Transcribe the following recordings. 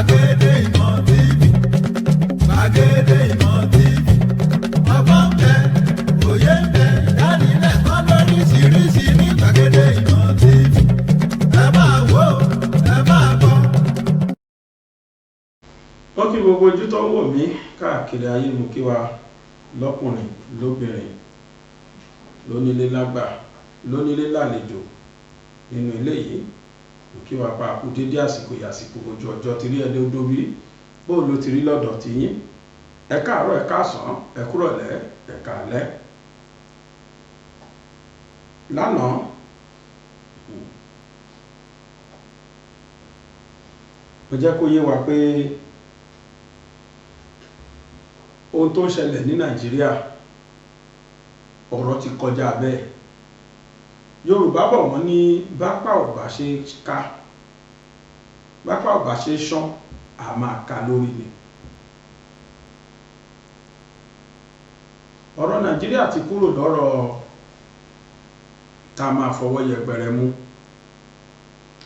gbàgede ìmọ̀ TV, gbàgede ìmọ̀ TV, ọgbọ́n bẹ, òye bẹ, ìdánilẹ́kọ̀ọ́ lóríṣiríṣi ní gbàgede ìmọ̀ TV. Ẹ máa wò, ẹ máa gbọ́. Ó kí gbogbo ojú tó ń wò mí káàkiri ayé, mú kí wa lọ́kùnrin lóbìnrin lónílé lágbà lónílé lálejò nínú ilé yìí, mú kí wa pa kú dédé àsìkò ìyàsìkò ojú ọjọ́ ti rí ẹdẹ odóbi bóun ló ti rí lọ́dọ̀ ti yín. Ẹ káàárọ̀, ẹ káàsán, ẹ kúrọ̀lẹ́, ẹ káalẹ́. Lánàá mo jẹ́ kó yé wa pé ohun tó ń ṣẹlẹ̀ ní Nàìjíríà ọ̀rọ̀ ti kọjá bẹ́ẹ̀. Yorùbá bọ̀ wọ́n ní bápá ò bá ṣe ká, bápá ò bá ṣe ṣán, a máa ká lórí ni. Ọ̀rọ̀ Nàìjíríà ti kúrò lọ́rọ̀ tá a máa fọwọ́ yẹpẹrẹ mú.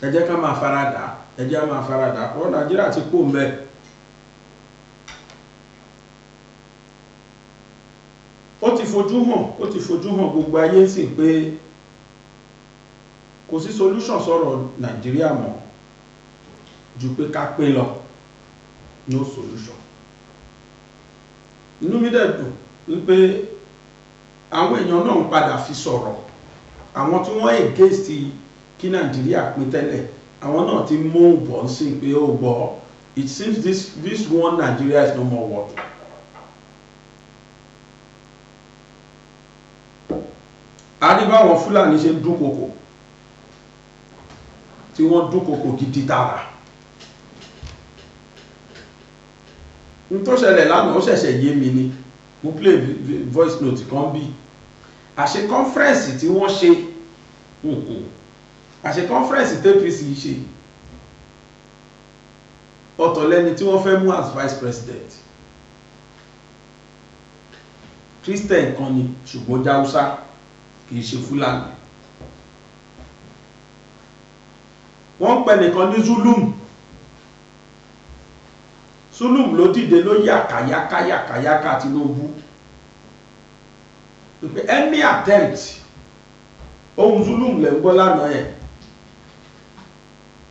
Ẹ jẹ́ ká máa faradà, ẹ jẹ́ á máa faradà. Ọ̀rọ̀ Nàìjíríà ti kó mbẹ́. Ó ti fojú hàn gbogbo ayé sì pé kò sí solution sọ̀rọ̀ Nàìjíríà mọ́ ju pé ká pín lọ. No solution. Inú mi dẹ̀ dùn wípé àwọn èèyàn náà ń padà fi sọ̀rọ̀. Àwọn tí wọ́n against kí Nàìjíríà pín tẹ́lẹ̀, àwọn náà ti mú bọ̀ sí pé ó gbọ́, it seems this one Nigeria is no more worth. A rí báwọn Fúlàní ṣe dúnkokò, tí wọ́n dúnkokò gidi tààrà. N tó ṣẹlẹ̀ lánàá ó ṣẹ̀ṣẹ̀ yé mi ni, mo play voice note kan bí. Àṣẹ conference tí wọ́n ṣe, àṣẹ conference TPC ṣe, ọ̀tọ̀ lẹ́ni tí wọ́n fẹ́ mú as vice president. Christian kan ni ṣùgbọ́n Jáúsá, kìí ṣe Fúlàní. Wọ́n pè nìkan ní Zulum ló dìde ló yàkàyàkà Tinunbu pé any attempt, ohun Zulum lè ń gbọ́ lánàá yẹn,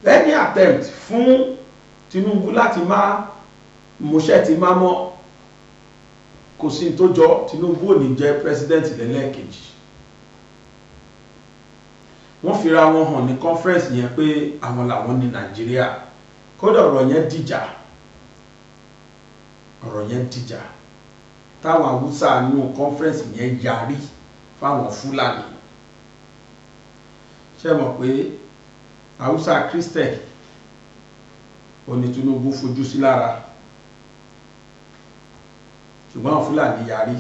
any attempt fún Tinunbu láti má múṣẹ́ ti má mọ́, kò sí tó jọ. Tinunbu ò ní jẹ́ president lẹ́lẹ́kejì. Wọ́n fira wọn hàn ní conference yẹn pé àwọn làwọn ní Nàìjíríà. Kódà ọ̀rọ̀ yẹn dìjà táwọn Haúsá nínú conference yẹn yarí fáwọn Fúlàní. Ṣé mọ̀ pé Haúsá Christian oní Tinunbu fojú sí lára, ṣùgbọ́n àwọn Fúlàní yarí.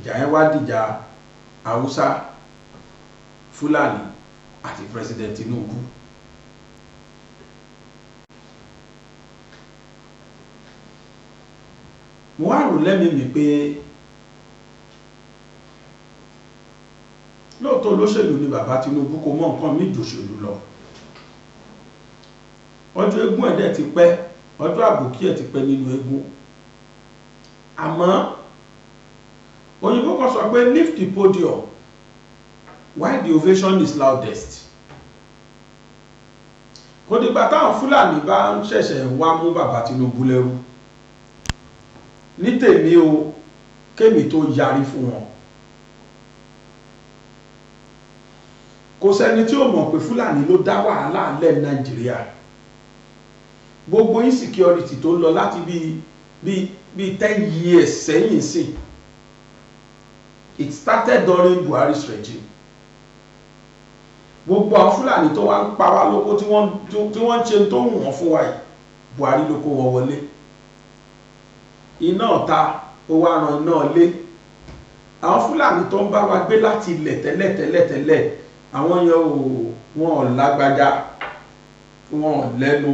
Ìjà yẹn wá dìjà Haúsá, Fúlàní àti President Tinunbu. Mo wá rò lẹ́mìí mi pé lóòótọ́ olóṣèlú ni bàbá Tinunbu, kò mọ nǹkan mí jòṣèlú lọ. Ọjọ́ eégún ẹ̀dẹ̀ ti pẹ́, ọjọ́ àbòkí ẹ̀ ti pẹ́ nínú eégún. Àmọ́ òyìnbó kan sọ pé leave the podium while the ovation is loudest. Kò dìgbà táwọn Fúlàní bá ń ṣẹ̀ṣẹ̀ wá mú bàbá Tinunbu lẹ́rú. Ní tèmi o, kémi tó yarí fún wọn. Kò sẹ́ni tí ó mọ̀ pé Fúlàní ló dá wàhálà lẹ̀ Nàìjíríà. Gbogbo insecurity tó lọ láti bí 10 years sẹ́yìn sí. It started during Buhari's regime. Gbogbo àwọn Fúlàní tó wá ń pa wá lóko tí wọ́n ń ṣe tó wù wọ́n fún wa yìí, Buhari ló kó wọn wọlé. Iná ọ̀tá ó wá ran iná lé. Àwọn Fúlàní tó ń bá wa gbé láti ilẹ̀ tẹ́lẹ̀, àwọn yẹn wọn ò lágbájá, wọn ò lẹ́nu.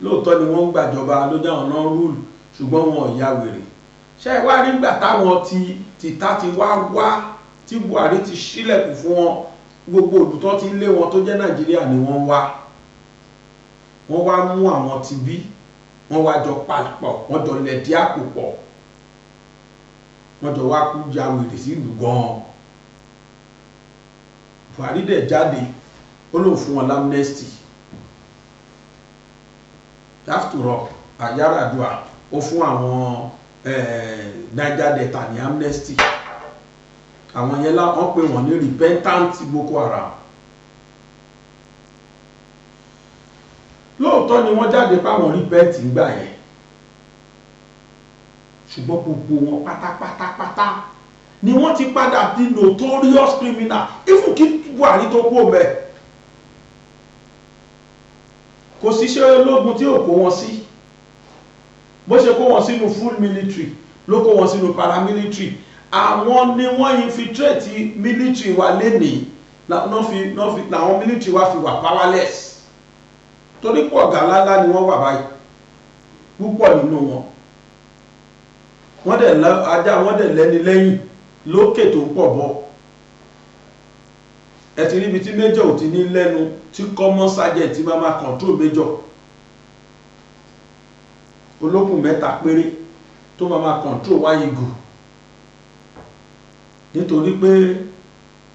Lóòótọ́ ni wọ́n ń gbàjọba ló dáwọn náà rúùlù, ṣùgbọ́n wọn ò ya wèrè. Ṣé wá nígbà táwọn tìta ti wá tí Buhari ti ṣílẹ̀kùn fún wọn, gbogbo olùtọ́ ti lé wọn tó jẹ́ Nàìjíríà ni wọ́n wá. wọ́n wá mú àwọn ti bí wọ́n wá jọ papọ̀ wọ́n jọ lẹ̀dí àpò pọ̀ wọ́n jọ wá kú ya wèrè sílùú gan-an. Buhari dẹ̀ jáde ó lóun fún wọn l'amnesty. After all Yar'Adua ó fún àwọn Niger Delta ní amnesty. Àwọn yẹn wọ́n pè wọ́n ní repentant Boko Haram. Lóòótọ́ ni wọ́n jáde páwọn repent ńgbà yẹn, ṣùgbọ́n gbogbo wọn pátápátápátá ni wọ́n ti padà di notorious criminal. Even kí Buhari tó kú ọmọ ẹ̀ kò síṣẹ́ ológun tí ò kó wọn sí. Bó ṣe kó wọn sínú full military ló kó wọn sínú paramilitary. Àwọn ni wọ́n infiltrate military wa lénìí làwọn military wa fi wà powerless. Torí pọ̀ ọ̀gá ńláńlá ni wọ́n wà báyìí púpọ̀ nínú wọn. Wọ́n dẹ̀ lẹ́ni lẹ́yìn lókè tó ń pọ̀ bọ̀. Ẹ ti rí ibi tí major ò ti ní lẹ́nu tí common sergeant máa control major. Olókùn 3 péré tó máa control one eagle. Nítorí pé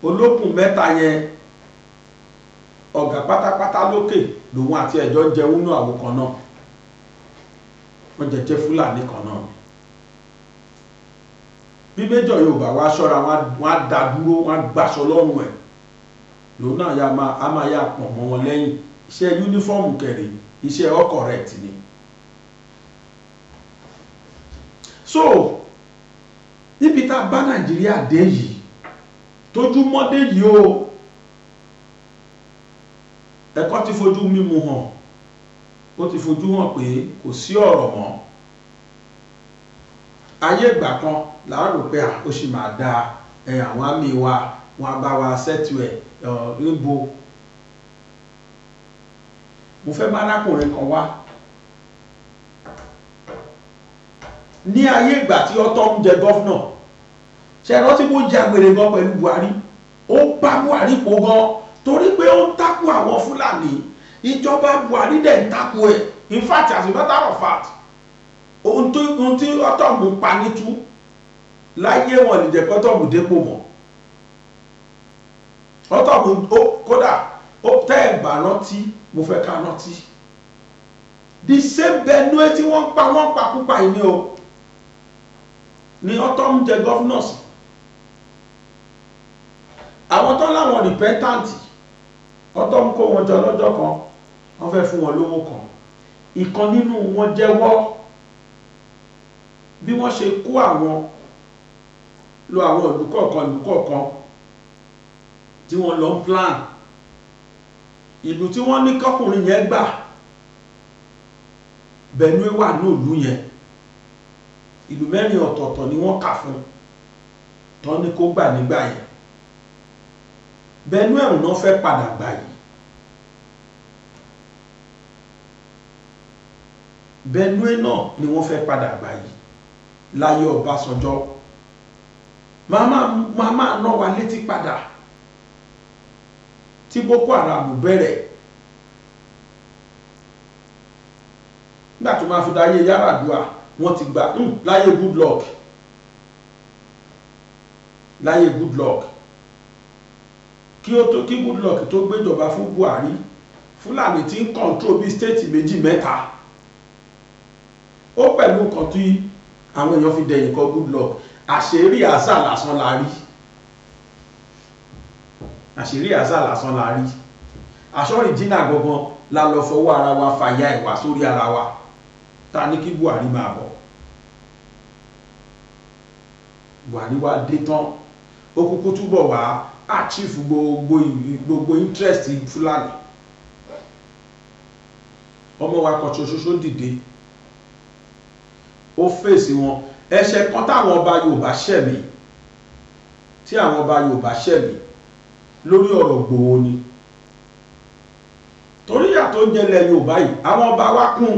olókùn 3 yẹn ọ̀gá pátápátá lókè lòun àti ẹ̀jọ́ jẹun ní àwo kan náà. Wọ́n jẹ́ Fúlàní kan náà. Bí méjọ Yorùbá wá ṣọ́ra wọ́n á dá dúró wọ́n á gbàṣọ lọ́rùn ẹ̀. Lòun náà a máa yà pọ̀ mọ́ wọn lẹ́yìn. Iṣẹ́ yúnífọ́ọ̀mù kẹrì iṣẹ́ all correct ni. So níbi tá a bá Nàìjíríà dé yìí tójú mọ́dé yìí o, ẹ̀kọ́ ti fojú mímu hàn, ó ti fojú hàn pé kò sí ọ̀rọ̀ mọ́. Ayé ìgbà kan láàrò pé ó sì máa da àwọn àmì wa wọn bá wa sẹ́tù ẹ̀ níbo. Mo fẹ́ bá arákùnrin kan wá ní ayé ìgbà tí ọtọ́ ń jẹ gọ́fúnà. Ṣé rántí bó jẹ àgbèrè gan pẹ̀lú Buhari? Ó bá Buhari pò gan torí pé ó ń takú àwọn Fúlàní. Ìjọba Buhari dẹ̀ ń takú ẹ̀. In fact, as a matter of fact, ohun tí ọtọ́mù pa nítú láyé wọn lè jẹ́ kọ́tọ́mù dépò mọ́. Ọtọ́mù kódà tẹ́ ẹ̀gbà rántí mo fẹ́ ká rántí. The same Benue tí wọ́n pa púpà yìí ni o ni ọtọ́mù jẹ governors. Àwọn tó láwọn repentant ọtọ́mù kó wọn jọ lọ́jọ́ kan wọ́n fẹ́ fún wọn lówó kan. Ìkan nínú wọn jẹ́wọ́ bí wọ́n ṣe kó àwọn lọ àwọn ìlú kọ̀ọ̀kan tí wọ́n lọ plan. Ìlú tí wọ́n ní kọkùnrin yẹn gbà Benue wà ní ìlú yẹn. Ìlú 4 ọ̀tọ̀ọ̀tọ̀ ni wọ́n kà fún tán ní kó gbà nígbà yẹn. Benue ọ̀hún náà fẹ́ padà gbà yìí. Benue náà ni wọ́n fẹ́ padà gbà yìí láyé Ọbásanjọ́. Màmá náà wà létí padà tí Boko Haram bẹ̀rẹ̀. Nígbà tó máa fi dáyé Yar'Adua wọ́n ti gbà láyé Goodluck kí Goodluck tó gbéjọba fún Buhari Fúlàní tí ń control bí state 2-3 ó pẹ̀lú nǹkan tí àwọn èèyàn fi dẹ̀yìn kọ Goodluck. Àṣírí àṣà lásán la rí. Àṣọ́rì jìnnà gangan la lọ fọwọ́ ara wa fàyà ìwà sórí ara wa ta ní kí Buhari máa bọ̀. Buhari wá dé tán ó kúkú túbọ̀ wá achieve gbogbo interest Fúlàní. Ọmọ wa kan ṣoṣo dìde ó fèsì wọn. Ẹ̀ṣẹ̀ kan táwọn ọba Yorùbá ṣẹ̀ mí lórí ọ̀rọ̀ Ìgbòho ni. Torí yàtọ̀ ń jẹlẹ̀ Yorùbá yìí àwọn ọba wa kún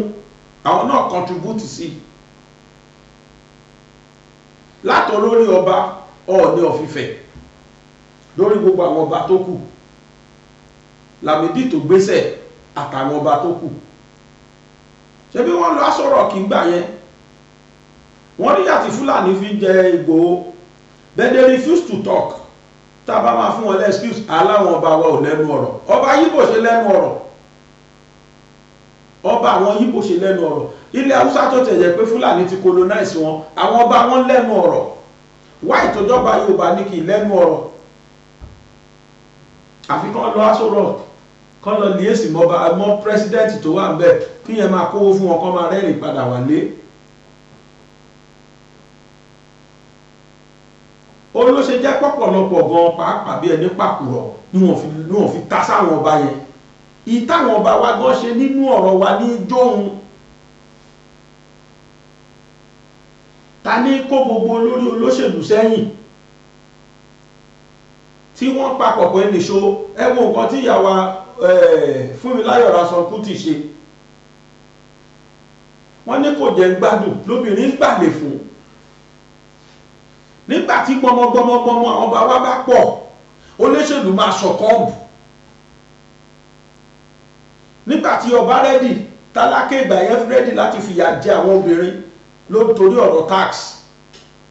àwọn náà contribute sí. Látọ̀ lórí ọba Ọọ̀ni of Ifẹ̀ lórí gbogbo àwọn ọba tó kù Lámìdí tó gbéṣẹ̀ àtàwọn ọba tó kù ṣé bí wọ́n lọ Aso Rock gbà yẹn wọ́n rí àti Fúlàní fi jẹ Ìgbòho, but they refuse to talk. Tá a bá máa fún wọn lẹ́ excuse aláwọn ọba wa ò lẹ́nu ọ̀rọ̀. Ọba Yíbò ṣe lẹ́nu ọ̀rọ̀, ọba àwọn Yíbò ṣe lẹ́nu ọ̀rọ̀. Ilẹ̀ Haúsá tó tẹ̀yẹ pé Fúlàní ti colonize wọn, àwọn ọba wọn lẹ́nu ọ̀rọ̀. Why ìtọ́jọba Yorùbá ní kì í lẹ́nu ọ̀rọ̀? Àfi kán lọ Aso Rock, kán lọ lièsì mọ́ pírẹsidẹ́ǹtì tó wà ń bẹ̀, kí yẹn máa kówó fún wọn, kán máa rẹ́rìn padà wálé. Ó ló ṣe jẹ́ pọ̀pọ̀lọpọ̀ gan pàápàá bí ẹni pàkúrọ̀ ni wọ́n fi ta sáwọn ọba yẹn. Ìtàwọn ọba wa gan ṣe nínú ọ̀rọ̀ wa ní jóun. Ta ní kó gbogbo olórí olóṣèlú sẹ́yìn tí wọ́n papọ̀ pé nìṣó ẹ wo nǹkan tí ìyàwó Fúnmiláyọ̀ Ransome-Kuti ṣe. Wọ́n ní kò jẹ́ gbádùn lóbìnrin gbàlè fún. Nígbàtí gbọmọgbọmọ àwọn ọba wa bá pọ̀ olóṣèlú máa sọ̀kọ́ọ̀bù. Nígbàtí ọba rẹ́dì tálákè ìgbà yẹn rẹ́dì láti fìyà jẹ àwọn obìnrin lórí ọ̀rọ̀ tax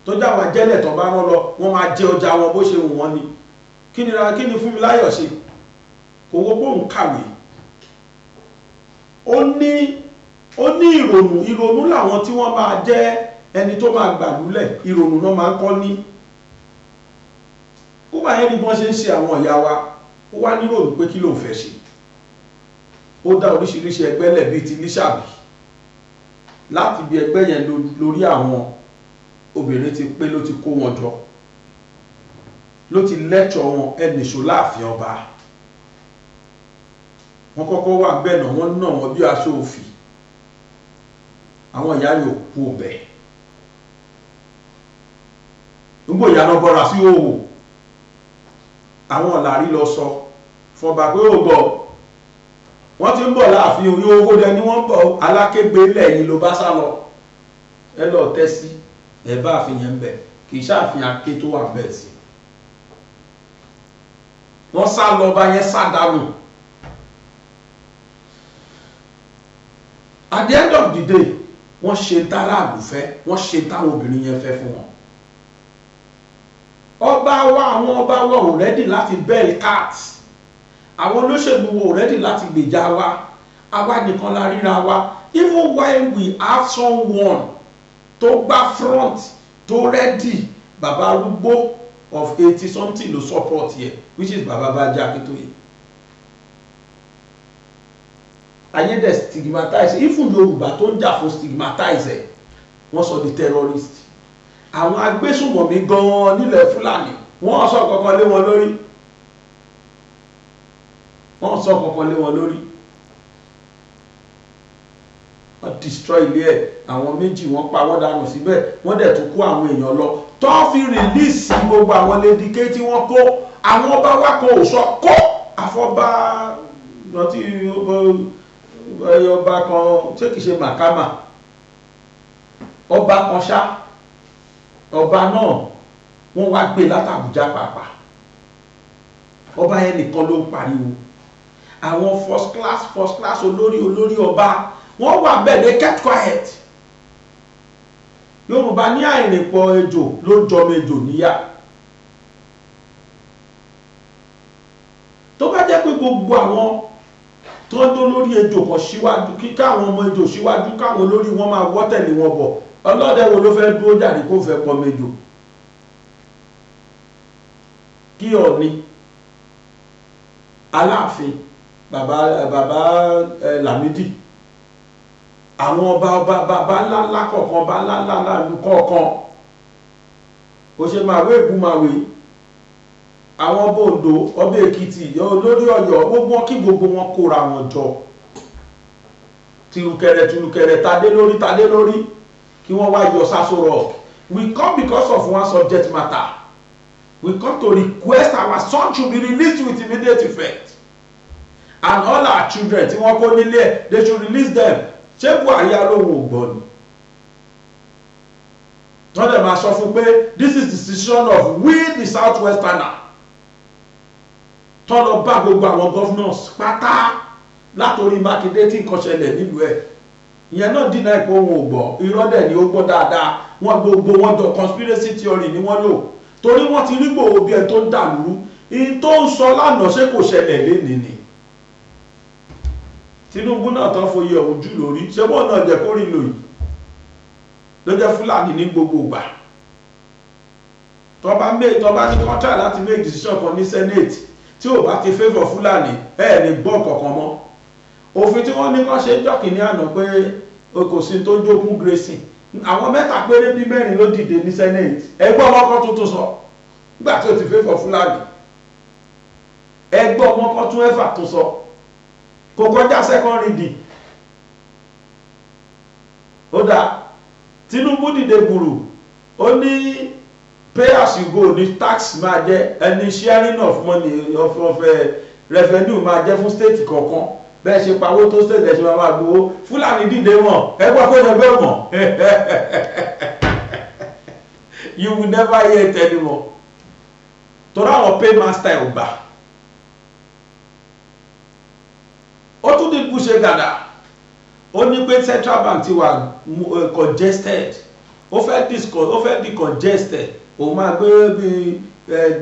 tó já wọn jẹ́lẹ̀ tó bá rán lọ wọ́n máa jẹ ọjà wọn bó ṣe wù wọ́n ni. Kí ni Fúnmiláyọ̀ ṣe? Kò wo pé òun kàwé. Ó ní ìrònú làwọn tí wọ́n máa jẹ́ ẹni tó máa gbàlúlẹ̀ ìrònú náà máa ń kọ́ ní. Kó bá yẹn ní bọ́n ṣe ń ṣe àwọn ìyá wa, ó wá nírònú pé kí ló ń fẹ́ ṣe. Ó dá oríṣiríṣi ẹgbẹ́ lẹ̀ bíi ti Lísàbí. Láti bí ẹgbẹ́ yẹn lórí àwọn obìnrin ti pé ló ti kó wọn jọ, ló ti lẹ́tọ̀ wọn ẹnìṣó láàfin ọba. Wọ́n kọ́kọ́ wà bẹ́ẹ̀ náà wọ́n náà wọ́n bí aṣọ òfì. Àwọn ìyá yóò kú ọbẹ̀. Nígbò ìyànà bọ́ra sí òwò, àwọn ọ̀làrí lọ sọ fọba pé ó gbọ́ wọ́n ti ń bọ̀ láàfin orí owó dẹ ni wọ́n bọ̀ alákégbé lẹ́yìn ló bá sá lọ. Ẹ lọ tẹ́ sí ẹ̀bá àfihàn bẹ̀ kì í ṣàfihàn ké tó wà bẹ́ẹ̀ sí. Wọ́n sá lọ bá yẹn sádànù. At the end of the day wọ́n ṣe tára àlùfẹ́, wọ́n ṣe táwọn obìnrin yẹn fẹ́ fún wọn. Àwọn ọba wa ò rẹ́dì láti bẹ́ẹ̀lì cat. Àwọn olóṣèlú wo ò rẹ́dì láti gbèjà wa. Àwa nìkan la ríra wa. Even while we have someone tó gbá front tó rẹ́dì, bàbá arúgbó of 80 something ló support here, which is Baba Bayi Akintoye. Ayé dẹ̀ stigmatize, even Yorùbá tó ń jà fún stigmatize ẹ̀, wọ́n sọ di terrorist. Àwọn agbésùnmọ̀mí gan-an nílẹ̀ Fúlàní wọ́n sọ kankan lé wọn lórí. Wọ́n destroy ilé ẹ̀, àwọn méjì wọ́n pa wọ́n dànù síbẹ̀, wọ́n dẹ̀ tún kó àwọn èèyàn lọ tó fi release gbogbo àwọn lédìké tí wọ́n kó. Àwọn ọba wa kan ò sọ kó àfọ́bá lọ́tí ọba kan tí kìí ṣe Màkàmà, ọba kan ṣá, ọba náà wọ́n wá gbé látàbújá pàápàá. Ọba yẹn nìkan ló ń pariwo. Àwọn first class olórí ọba wọ́n wà bẹ́ẹ̀, they kept quiet. Yorùbá ní àìrìnpọ̀ ejò ló jọmọ ejò níyà. Tó bá jẹ́ pé gbogbo àwọn tó ń tó lórí ejò kan síwájú, kí káwọn ọmọ ejò síwájú, káwọn olórí wọn máa wọ́ tẹ̀lé wọn bọ̀, ọlọ́dẹ wo ló fẹ́ dúró jáde kó fẹ́ pọ̀ mejò? Kí Ọọ̀ni, Aláàfin, bàbá Lámídì, àwọn bàbá ńláńlá kọ̀ọ̀kan, bá ńláńlá lù kọ̀ọ̀kan, ó ṣe máa wé ìbúmáwé, àwọn Bòǹdó, ọba Èkìtì, olórí Ọ̀yọ́, gbogbo kí gbogbo wọn kóra wọn jọ, tìrùkẹ̀rẹ̀ tadé lórí kí wọ́n wá yọ Aso Rock. We come because of one subject matter. We come to request our son should be released with immediate effect, and all our children tí wọ́n kó nílé, they should release them. Ṣé Buhari alóhùn ògbọ́n ni? Wọ́n dẹ̀ máa sọ fún pé this is the decision of we the Southwesterner. Tọ́ lọ bá gbogbo àwọn governors pátá látòrí Mákindé tí nǹkan ṣẹlẹ̀ nílùú ẹ̀. ìyẹn náà dínà ìpò ohun ò gbọ́, irọ́ dẹ̀ ni ó gbọ́ dáadáa, wọ́n gbogbo wọn jọ conspiracy theory ni wọ́n lò, torí wọ́n ti rí Ìgbòho bí ẹ tó ń dàlúrú. In tó ń sọ lánàá ṣé kò ṣẹlẹ̀ lénìí ni. Tinunbu náà tán foyè ọ̀hún jù lórí, ṣé wọ́n náà jẹ́ kó rí lò yìí ló jẹ́ Fúlàní ní gbogbo ìgbà. tó bá ní contract láti make decision kan ní Senate tí ò bá ti favour Fúlàní ní gbọ́ kankan mọ́. Òfin tí wọ́n ní kán ṣe jọ́kìnní àná pé kò sí tó jogún grazing, àwọn mẹ́ta péré bí mẹ́rin ló dìde ní Senate, ẹgbẹ́ ọmọ kan tuntun sọ nígbà tí ó ti favour Fúlàní, ẹgbẹ́ ọmọ kan tún ẹ̀fà tó sọ, kò kọjá second reading. Ó dáa, Tinunbu dìde gbùrù, ó ní pay as you go ní tax máa jẹ́, ẹni sharing of money of revenue máa jẹ́ fún state kọ̀ọ̀kan, bẹ́ẹ̀ ṣe pawó tó state ẹ̀ ṣe máa gbowó. Fúlàní dìde wọn ẹgbẹ́ kó jẹ bẹ́ẹ̀ mọ̀ you will never hear it anymore, torí àwọn paymaster ò gbà. Ó tún ní bùṣe gàdà, ó ní pé central bank ti wà congested, ó fẹ́ di congested, ó máa gbé bí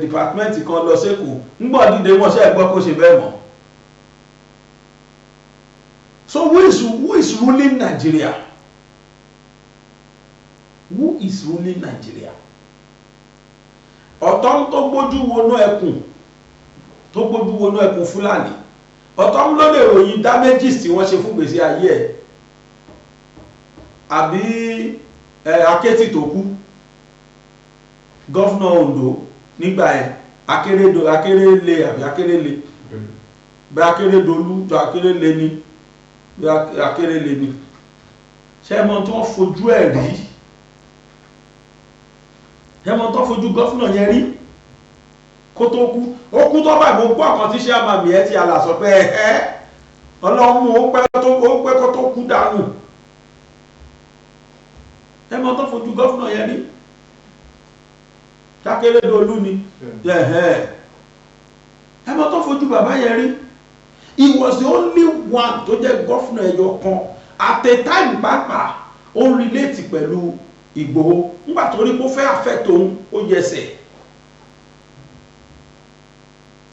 department kan lọ sẹ́kù, ńgbọ́ dìde wọ́n ṣe gbọ́ kó ṣe bẹ́ẹ̀ mọ́. So who is ruling Nigeria? Who is ruling Nigeria? Ọ̀tọ̀ tó gbójú wọnú ẹkùn Fúlàní, ọ̀tọ̀ ló lè ròyìn damages tí wọ́n ṣe fún gbèsè ayé ẹ̀, àbí Akétì tó kú, gọ́fúnà Ondo nígbà ẹ̀, Akérèlé àbí Akérèlé, bí Akérédolú tó Akérèlé ní, bí Akérèlé ní. Ṣé mọ̀ tó fojú ẹ̀ rí? Ṣé mọ̀ tó fojú gọ́fúnà yẹn rí kó tó kú? Ó kú tó báyìí, mo gbọ́ ọ̀kan tí ṣé àmàmì ẹ̀ ti àlà sọ pé Ọlọ́run mú ó pẹ́ kó tó kú dànù. Ṣé mọ̀ tó fojú gọ́fúnà yẹn rí? Akérèdolú ni. Ṣé mọ̀ tó fojú bàbá yẹn rí? He was the only one tó jẹ́ gọ́fúnà ẹyọ kan at a time pàápàá ó relate pẹ̀lú Ìgbòho nígbà tó rí kó fẹ́ affect òun, ó yẹsẹ̀.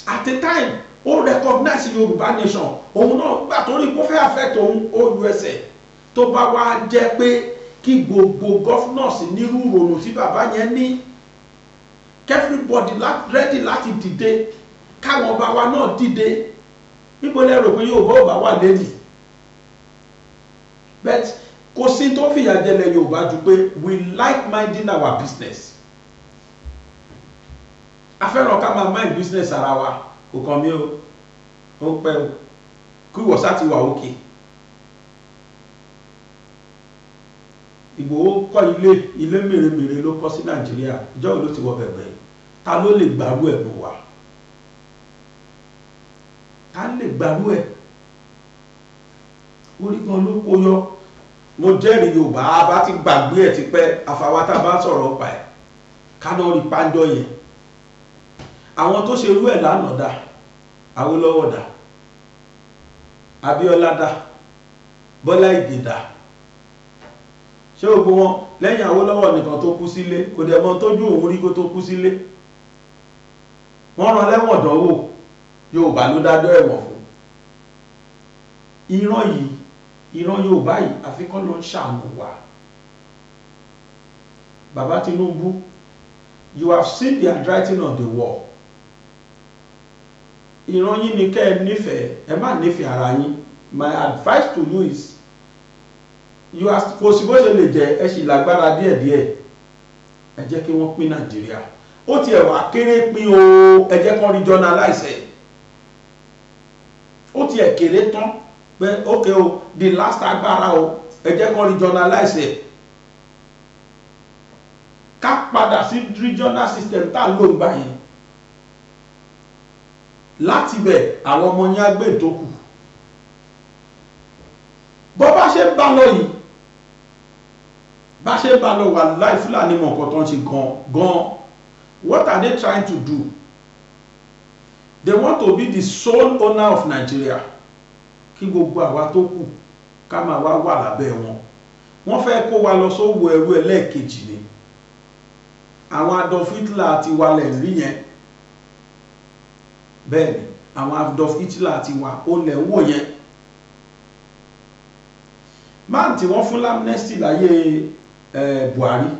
At a time ó recognize Yorùbá nation, òun náà nígbà tó rí kó fẹ́ affect òun, ó yẹsẹ̀. Tó bá wá jẹ́ pé kí gbogbo governors nírú ìrònú tí bàbá yẹn ní, everybody ready láti dìde, káwọn ọba wa náà dìde, níbo lẹ rò pé Yorùbá ò bá wà lẹ́yìn? But kò sí tó fìyà jẹlẹ̀ Yorùbá ju pé we like minding our business. A fẹ́ràn ká máa mind business ara wa, kò kàn mí o, ó pẹ́ o, kí ìwọ̀sá ti wà òkè. Ìgbòho kọ́ ilé mèremère ló kọ́ sí Nàìjíríà, ìjọ́ ló ti wọ bẹ̀bẹ̀, ta ló lè gbàrú ẹ̀ mọ́ wa? Ta lè gbàrú ẹ̀? Orí kan ló kó yọ. Mo jẹ́rìí Yorùbá bá ti gbàgbé ẹ̀ ti pẹ́, àfàwátà bá sọ̀rọ̀ pa ẹ̀ kánà rí pàjọ yẹn. Àwọn tó ṣe irú ẹ̀ lánàá dà, Awólọ́wọ̀ dà, Abíọ́lá dà, Bọ́lá Ìgè dà. Ṣé gbogbo wọn lẹ́yìn Awólọ́wọ̀ nìkan tó kú sílé, kò dẹ̀ mọ̀ tójú òun rí kó tó kú sílé? Wọ́n rán lẹ́wọ̀n dánwò, Yorùbá ló dájọ́ ẹ̀wọ̀n fún. Ìran Yorùbá yìí àfikọ́ ló ń ṣàánú wa. Bàbá Tinunbu, you have seen the handwriting on the wall. Ìran yín ni kẹ́ ẹ nífẹ̀ẹ́, ẹ má nífẹ̀ẹ́ ara yín. My advice to you is, you are kò sí bó ṣe lè jẹ́ ẹ sì lágbára díẹ̀díẹ̀, ẹ jẹ́ kí wọ́n pín Nàìjíríà. Ó ti ẹ̀wà kéré pín o, ẹ jẹ́ kán regionalize ẹ̀. Ó ti ẹ̀ kéré tán pé okay o, the last agbára o, ẹ jẹ́ kán regionalize ẹ̀. Ká padà sí regional system tá ló ń gbà yẹn. Láti bẹ̀ àwọn ọmọ yẹn á gbé ìtókù. Bọ́ bá ṣe ń bá lọ yìí, bá ṣe ń bá lọ wà láì Fúlàní mọ̀ nǹkan tó ń ṣe gan. What are they trying to do? They want to be the sole owner of Nigeria. Kí gbogbo àwa tó kù ká máa wá wà lábẹ́ wọn. Wọ́n fẹ́ kó wa lọ sówó ẹrú ẹlẹ́ẹ̀kejì ni. Àwọn Adolf Hitler ti wà lẹ̀ rí yẹn. Bẹ́ẹ̀ ni àwọn Adolf Hitler ti wà ó lẹ̀ wò yẹn. Máà tí wọ́n fún amnesty láyé Buhari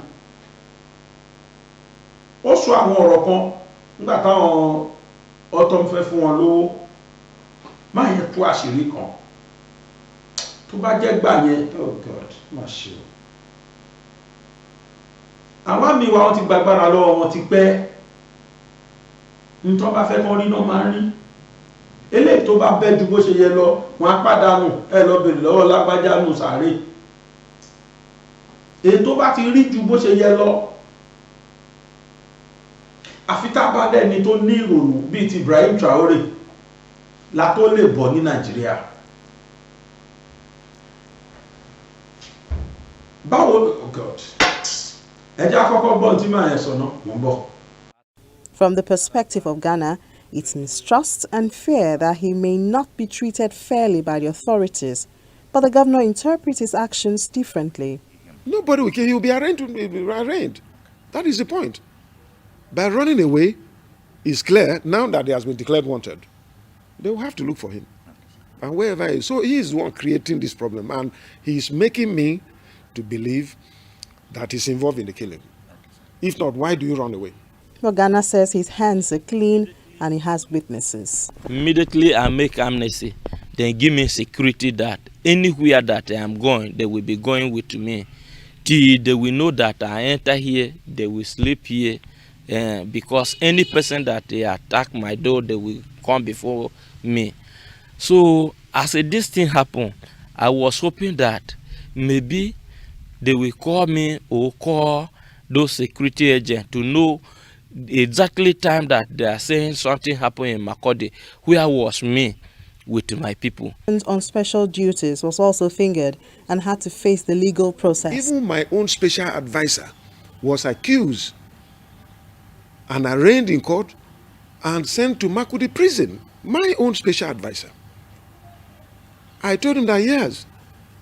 ó sọ àwọn ọ̀rọ̀ kan nígbà táwọn ọ̀tọ̀ ń fẹ́ fún wọn lówó. Máa yẹn tú àṣírí kan tó bá jẹ́ gbà yẹn, oh God, má ṣe o. Àwọn àmì wa wọn ti gbàgbára lọ́wọ́ wọn ti pẹ́. Nítorí bá fẹ́ kán rí náà máa ń rí. Eléyìí tó bá bẹ́ ju bó ṣe yẹ lọ wọn á pàdánù. Ẹ lọ bèrè lọ́wọ́ lágbájá nù sàárè. Èyí tó bá ti rí ju bó ṣe yẹ lọ, àfi tá bá dẹ́ni tó ní ìrònú bíi ti Ibrahim Traore la tó lè bọ̀ ní Nàìjíríà. Báwo, oh God, ẹ jẹ́ àkọ́kọ́ gbọ́ tí màá yẹn sọ náà, wọ́n bọ̀. From the perspective of Ghana, it's mistrust and fear that he may not be treated fairly by the authorities, but the governor interprets his actions differently. Nobody will kill him. He will be arraigned. That is the point. By running away, it's clear now that he has been declared wanted. They will have to look for him. And wherever he is. So he is the one creating this problem. And he is making me to believe that he's involved in the killing. If not, why do you run away? Well, Ghana says his hands are clean and he has witnesses. Immediately I make amnesty. Then give me security that anywhere that I am going, they will be going with me. Till they will know that I enter here, they will sleep here. Because any person that they attack my door, they will come before me. So as this thing happened, I was hoping that maybe they will call me or call those security agents to know exactly time that they are saying something happened in Makurdi. Where was me with my people? On special duties was also fingered and had to face the legal process. Even my own special advisor was accused and arraigned in court and sent to Makurdi prison. My own special advisor. I told him that yes,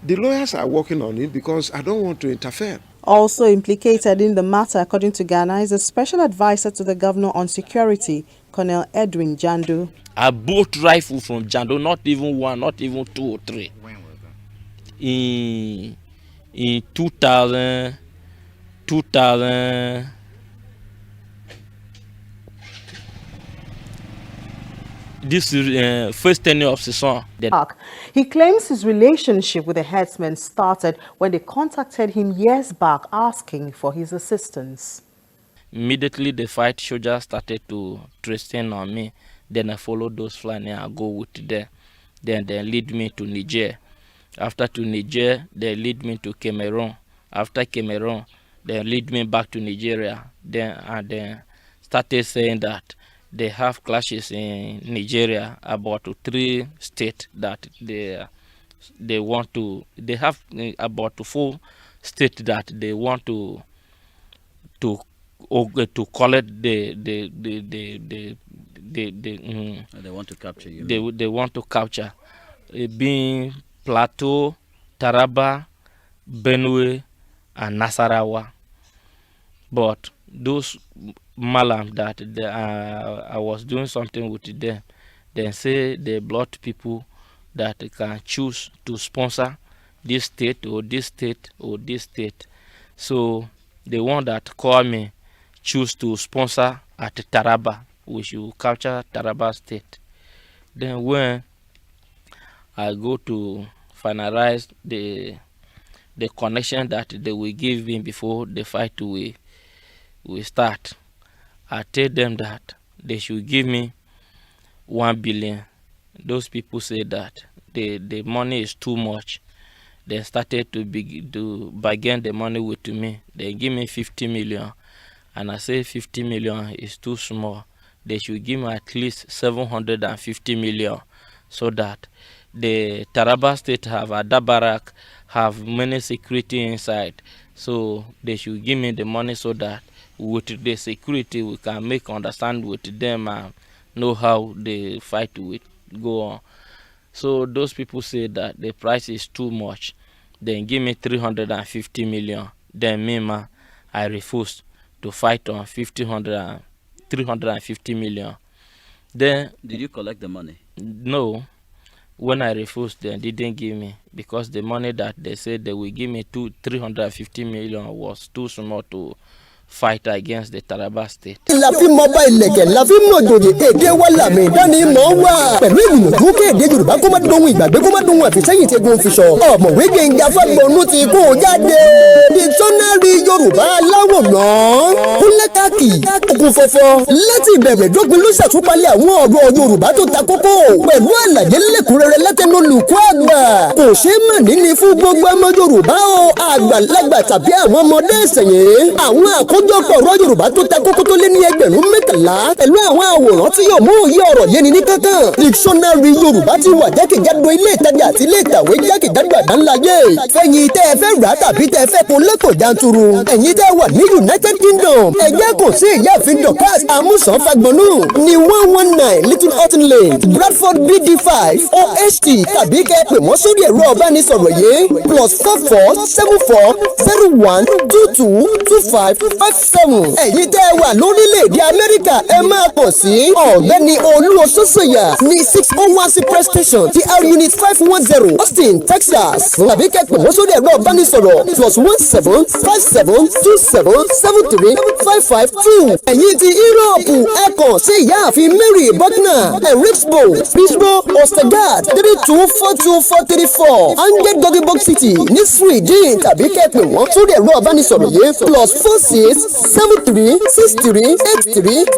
the lawyers are working on it because I don't want to interfere. Also implicated in the matter, according to Ghana, is a special advisor to the governor on security, Colonel Edwin Jandu. I bought rifle from Jandu, not even one, not even two or three. When was that? In 2000, this is first tenure of Sison. He claims his relationship with the headsmen started when they contacted him years back asking for his assistance. Immediately the fight soldiers started to threaten on me. Then I followed those flying and I go with them. Then they lead me to Niger. After to Niger, they lead me to Cameroon. After Cameroon, they lead me back to Nigeria. Then started saying that they have clashes in Nigeria about 3 states that they want to. They have about 4 states that they want to collect They want to capture you. They want to capture, being Plateau, Taraba, Benue, and Nasarawa. But those malam that I was doing something with them, they say they blocked people that can choose to sponsor this state or this state or this state. So the one that call me choose to sponsor at Taraba, we should capture Taraba state. Then when I go to finalize the connection that they will give me before the fight we start, I tell them that they should give me 1 billion. Those people say that the money is too much. They started to bargain the money with me. They give me 50 million. And I say 50 million is too small. They should give me at least 750 million so that the Taraba state have Adabarak, have many security inside. So they should give me the money so that with the security we can make understand with them and know how the fight will go on. So those people say that the price is too much. Then give me 350 million. Then me, I refused to fight on 350 million. Then did you collect the money? No. When I refused, they didn't give me, because the money that they said they will give me 350 million was too small to fight against the Taraba state. La fi mọ bá ilẹ̀kẹ̀ la fi mọ jòyè èdè wa làmì dání mọ́ wá. Pẹ̀lú ìgbìyànjú kéde Yorùbá kó má dohun ìgbàgbé kó má dohun àfisẹ́yìn tẹ́gun fi sọ. Ọ̀mọ̀wé Gbénga Fágbọnú ti kó jáde. Dictionary Yorùbá aláwòrán. Kúnlẹ́kàkì òkun fọ́fọ́. Láti ìbẹ̀rẹ̀ dópin ló ṣàtúpalẹ̀ àwọn ọ̀rọ̀ Yorùbá tó ta kókó. Pẹ̀lú àlàyé lẹ́kùnrẹ́rẹ́ látẹnu olùkọ́ àgbà. Kò ṣe é mà níní fún gbogbo ọmọ Yorùbá o. Àgbàlagbà tàbí àwọn ọmọdé ìsẹ̀yìn. Àwọn àkójọpọ̀ ọ̀rọ̀ Yorùbá tó ta kókó tó lé ní ẹgbẹ̀rún mẹ́tàlá pẹ̀lú àwọn àwòrán tí yóò mú òye ọ̀rọ̀ yéni ní kankan. Dictionary Yorùbá ti wà jákèjádò ilé ìtajà àti ilé ìkàwé jákèjádò àgbáńláyé. Fẹ̀yìn tẹ́ ẹ fẹ́ rà tàbí tẹ́ ẹ fẹ́ kun lẹ́kọ̀ọ́ janturu. Ẹ̀yin tẹ́ wà ní United Kingdom. Ẹgbẹ́ kò sí ìyáàfin Dorcas Amusan Fágbọnú ní 119 Little Hutton Lane, Bradford BD5 OHT tàbí kẹ́ pè wọ́n sórí ẹ̀rọ ọ̀bánisọ̀rọ̀ yìí +447401222557. Ẹ̀yin tẹ́ wà lórílẹ̀‐èdè Amẹ́ríkà ẹ máa pọ̀ sí ọ̀gbẹ́ni Olúwaṣọ́ṣọ́yà ní 601 Cypress Station TR Unit 510 Austin, Texas. Tàbí kẹ́ pè wọ́n sórí ẹ̀rọ ọ̀bánisọ̀rọ̀ +175727735552. Ẹ̀yin ti Yúróòpù ẹ kàn sí ìyáàfin Mary Buckner Eriksbo Bisbro Ostergaard 3242434 Angel Doggybox City ní Sweden. Tàbí kẹ́ pè wọ́n sórí ẹ̀rọ ọ̀bánisọ̀rọ̀ yìí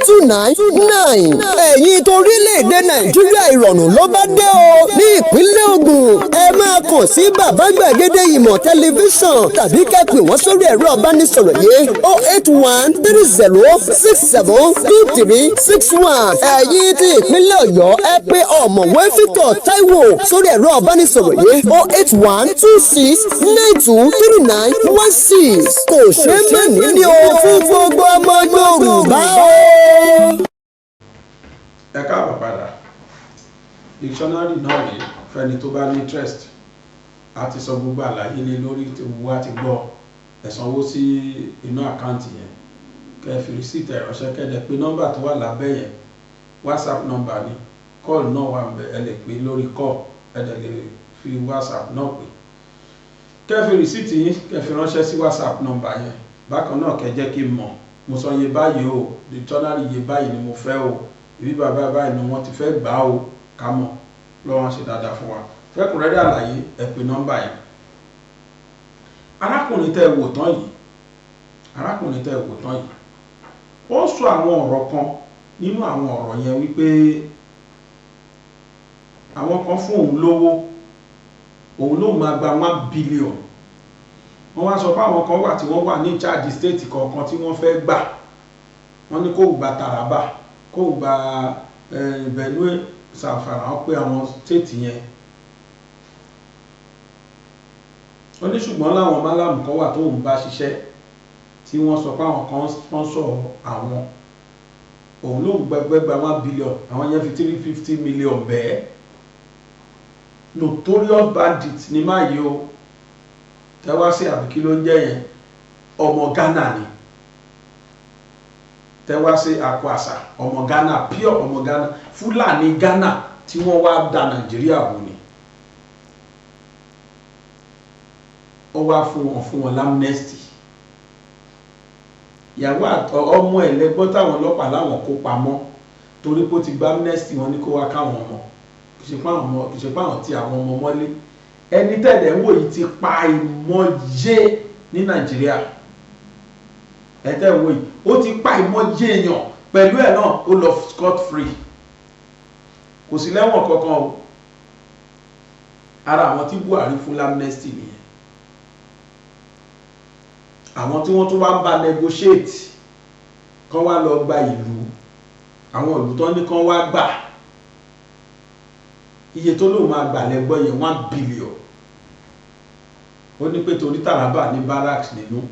+4673832929. Ẹ̀yin torílẹ̀-èdè Nàìjíríà ìrọ̀rùn ló bá dé o. Ní ìpínlẹ̀ Ògùn ẹ máa kàn sí bàbá gbàgede ìmọ̀ tẹlifíṣàn tàbí kẹ́ pè wọ́n sórí ẹ̀rọ ọ̀bánisọ̀rọ̀ yìí 08130602361. Ẹ̀yin ti ìpínlẹ̀ Ọ̀yọ́ ẹ pè ọ̀mọ̀wé Victor Taiwo sórí ẹ̀rọ ọ̀bánisọ̀rọ̀ yìí 08126923916. Kò ṣe é mẹ́ni ní o fún gbogbo ọmọ Yorùbá o. Ẹ káàbọ̀ padà. Dictionary náà rèé fẹ́ni tó bá ní interest. A ti sọ gbogbo àlàyé lé lórí tí wọ́n á ti gbọ́. Ẹ sanwó sí inú àkáǹtì yẹn. Kẹ́ fi receipt ẹ̀ránṣẹ́ kẹ́dẹ̀ pé nọ́mbà tó wà lábẹ́ yẹn WhatsApp number ni. Call náà wà ńbẹ̀, ẹ lè pè lórí call, ẹ lè fi WhatsApp náà pè. Kẹ́ fi receipt yín kẹ́ fi ránṣẹ́ sí WhatsApp number yẹn. Bákan náà kẹ́ jẹ́ kí n mọ̀. Mo sọ iye báyìí o, dictionary iye báyìí ni mo fẹ́ o. Ibi bàbá báyìí ni wọ́n ti fẹ́ gbà o. Ká mọ̀ lọ́wọ́n ṣe dáadáa fún wa. Fẹ́kùnrẹ́rẹ́ àlàyé ẹ pè nọ́mbà yẹn. Arákùnrin tẹ́ wò tán yìí ó sọ àwọn ọ̀rọ̀ kan nínú àwọn ọ̀rọ̀ yẹn wípé àwọn kan fún òun lówó, òun ló máa gba 1 billion. Wọ́n wá sọ pé àwọn kan wà tí wọ́n wà ní charge state kọ̀ọ̀kan tí wọ́n fẹ́ gbà. Wọ́n ní kó gba Taraba, kó gba Benue, Zamfara, wọ́n pé àwọn state yẹn. Wọ́n ní ṣùgbọ́n láwọn málàmù kan wà tó ń bá ṣiṣẹ́ tí wọ́n sọ pé àwọn kan sponsor àwọn. Òun ló gbẹgbẹ́ gba 1 billion, àwọn yẹn fi 350 million bẹ́ẹ̀. Notorious bandit ní máa yí o. Tẹ́wá sí àbíkí ló ń jẹ́ yẹn, ọmọ Ghana ni. Tẹ́wá sí Akwasa, ọmọ Ghana, pure ọmọ Ghana, Fúlàní Ghana tí wọ́n wá da Nàìjíríà wò ni. Ó wá fún wọn l'amnesty. Ìyàwó ọmọ ẹ̀ lẹ́gbọ́n táwọn ọlọ́pàá láwọn kó pamọ́ torí pé ó ti gba amnesty wọn ní kó wá káwọn ọmọ. Kì í ṣe pé àwọn tí àwọn ọmọ mọ́lé. Ẹni tẹ̀lé ń wò yìí ti pa ìmọ̀ye ní Nàìjíríà. Ẹ̀tẹ́ ń wò yìí ó ti pa ìmọ̀ye èèyàn pẹ̀lú ẹ̀ náà ó lọ scot free. Kò sí lẹ́wọ̀n kankan o. Ara àwọn tí Buhari fún l'amnesty nìyẹn. Àwọn tí wọ́n tún wá ń bá negotiate kán wá lọ gba ìlú, àwọn ìlú tán ní kán wá gbà, iye tó lóun máa gbà lẹ́gbọ́ yẹn 1 billion. Ó ní pé torí Taraba ní barracks nínú.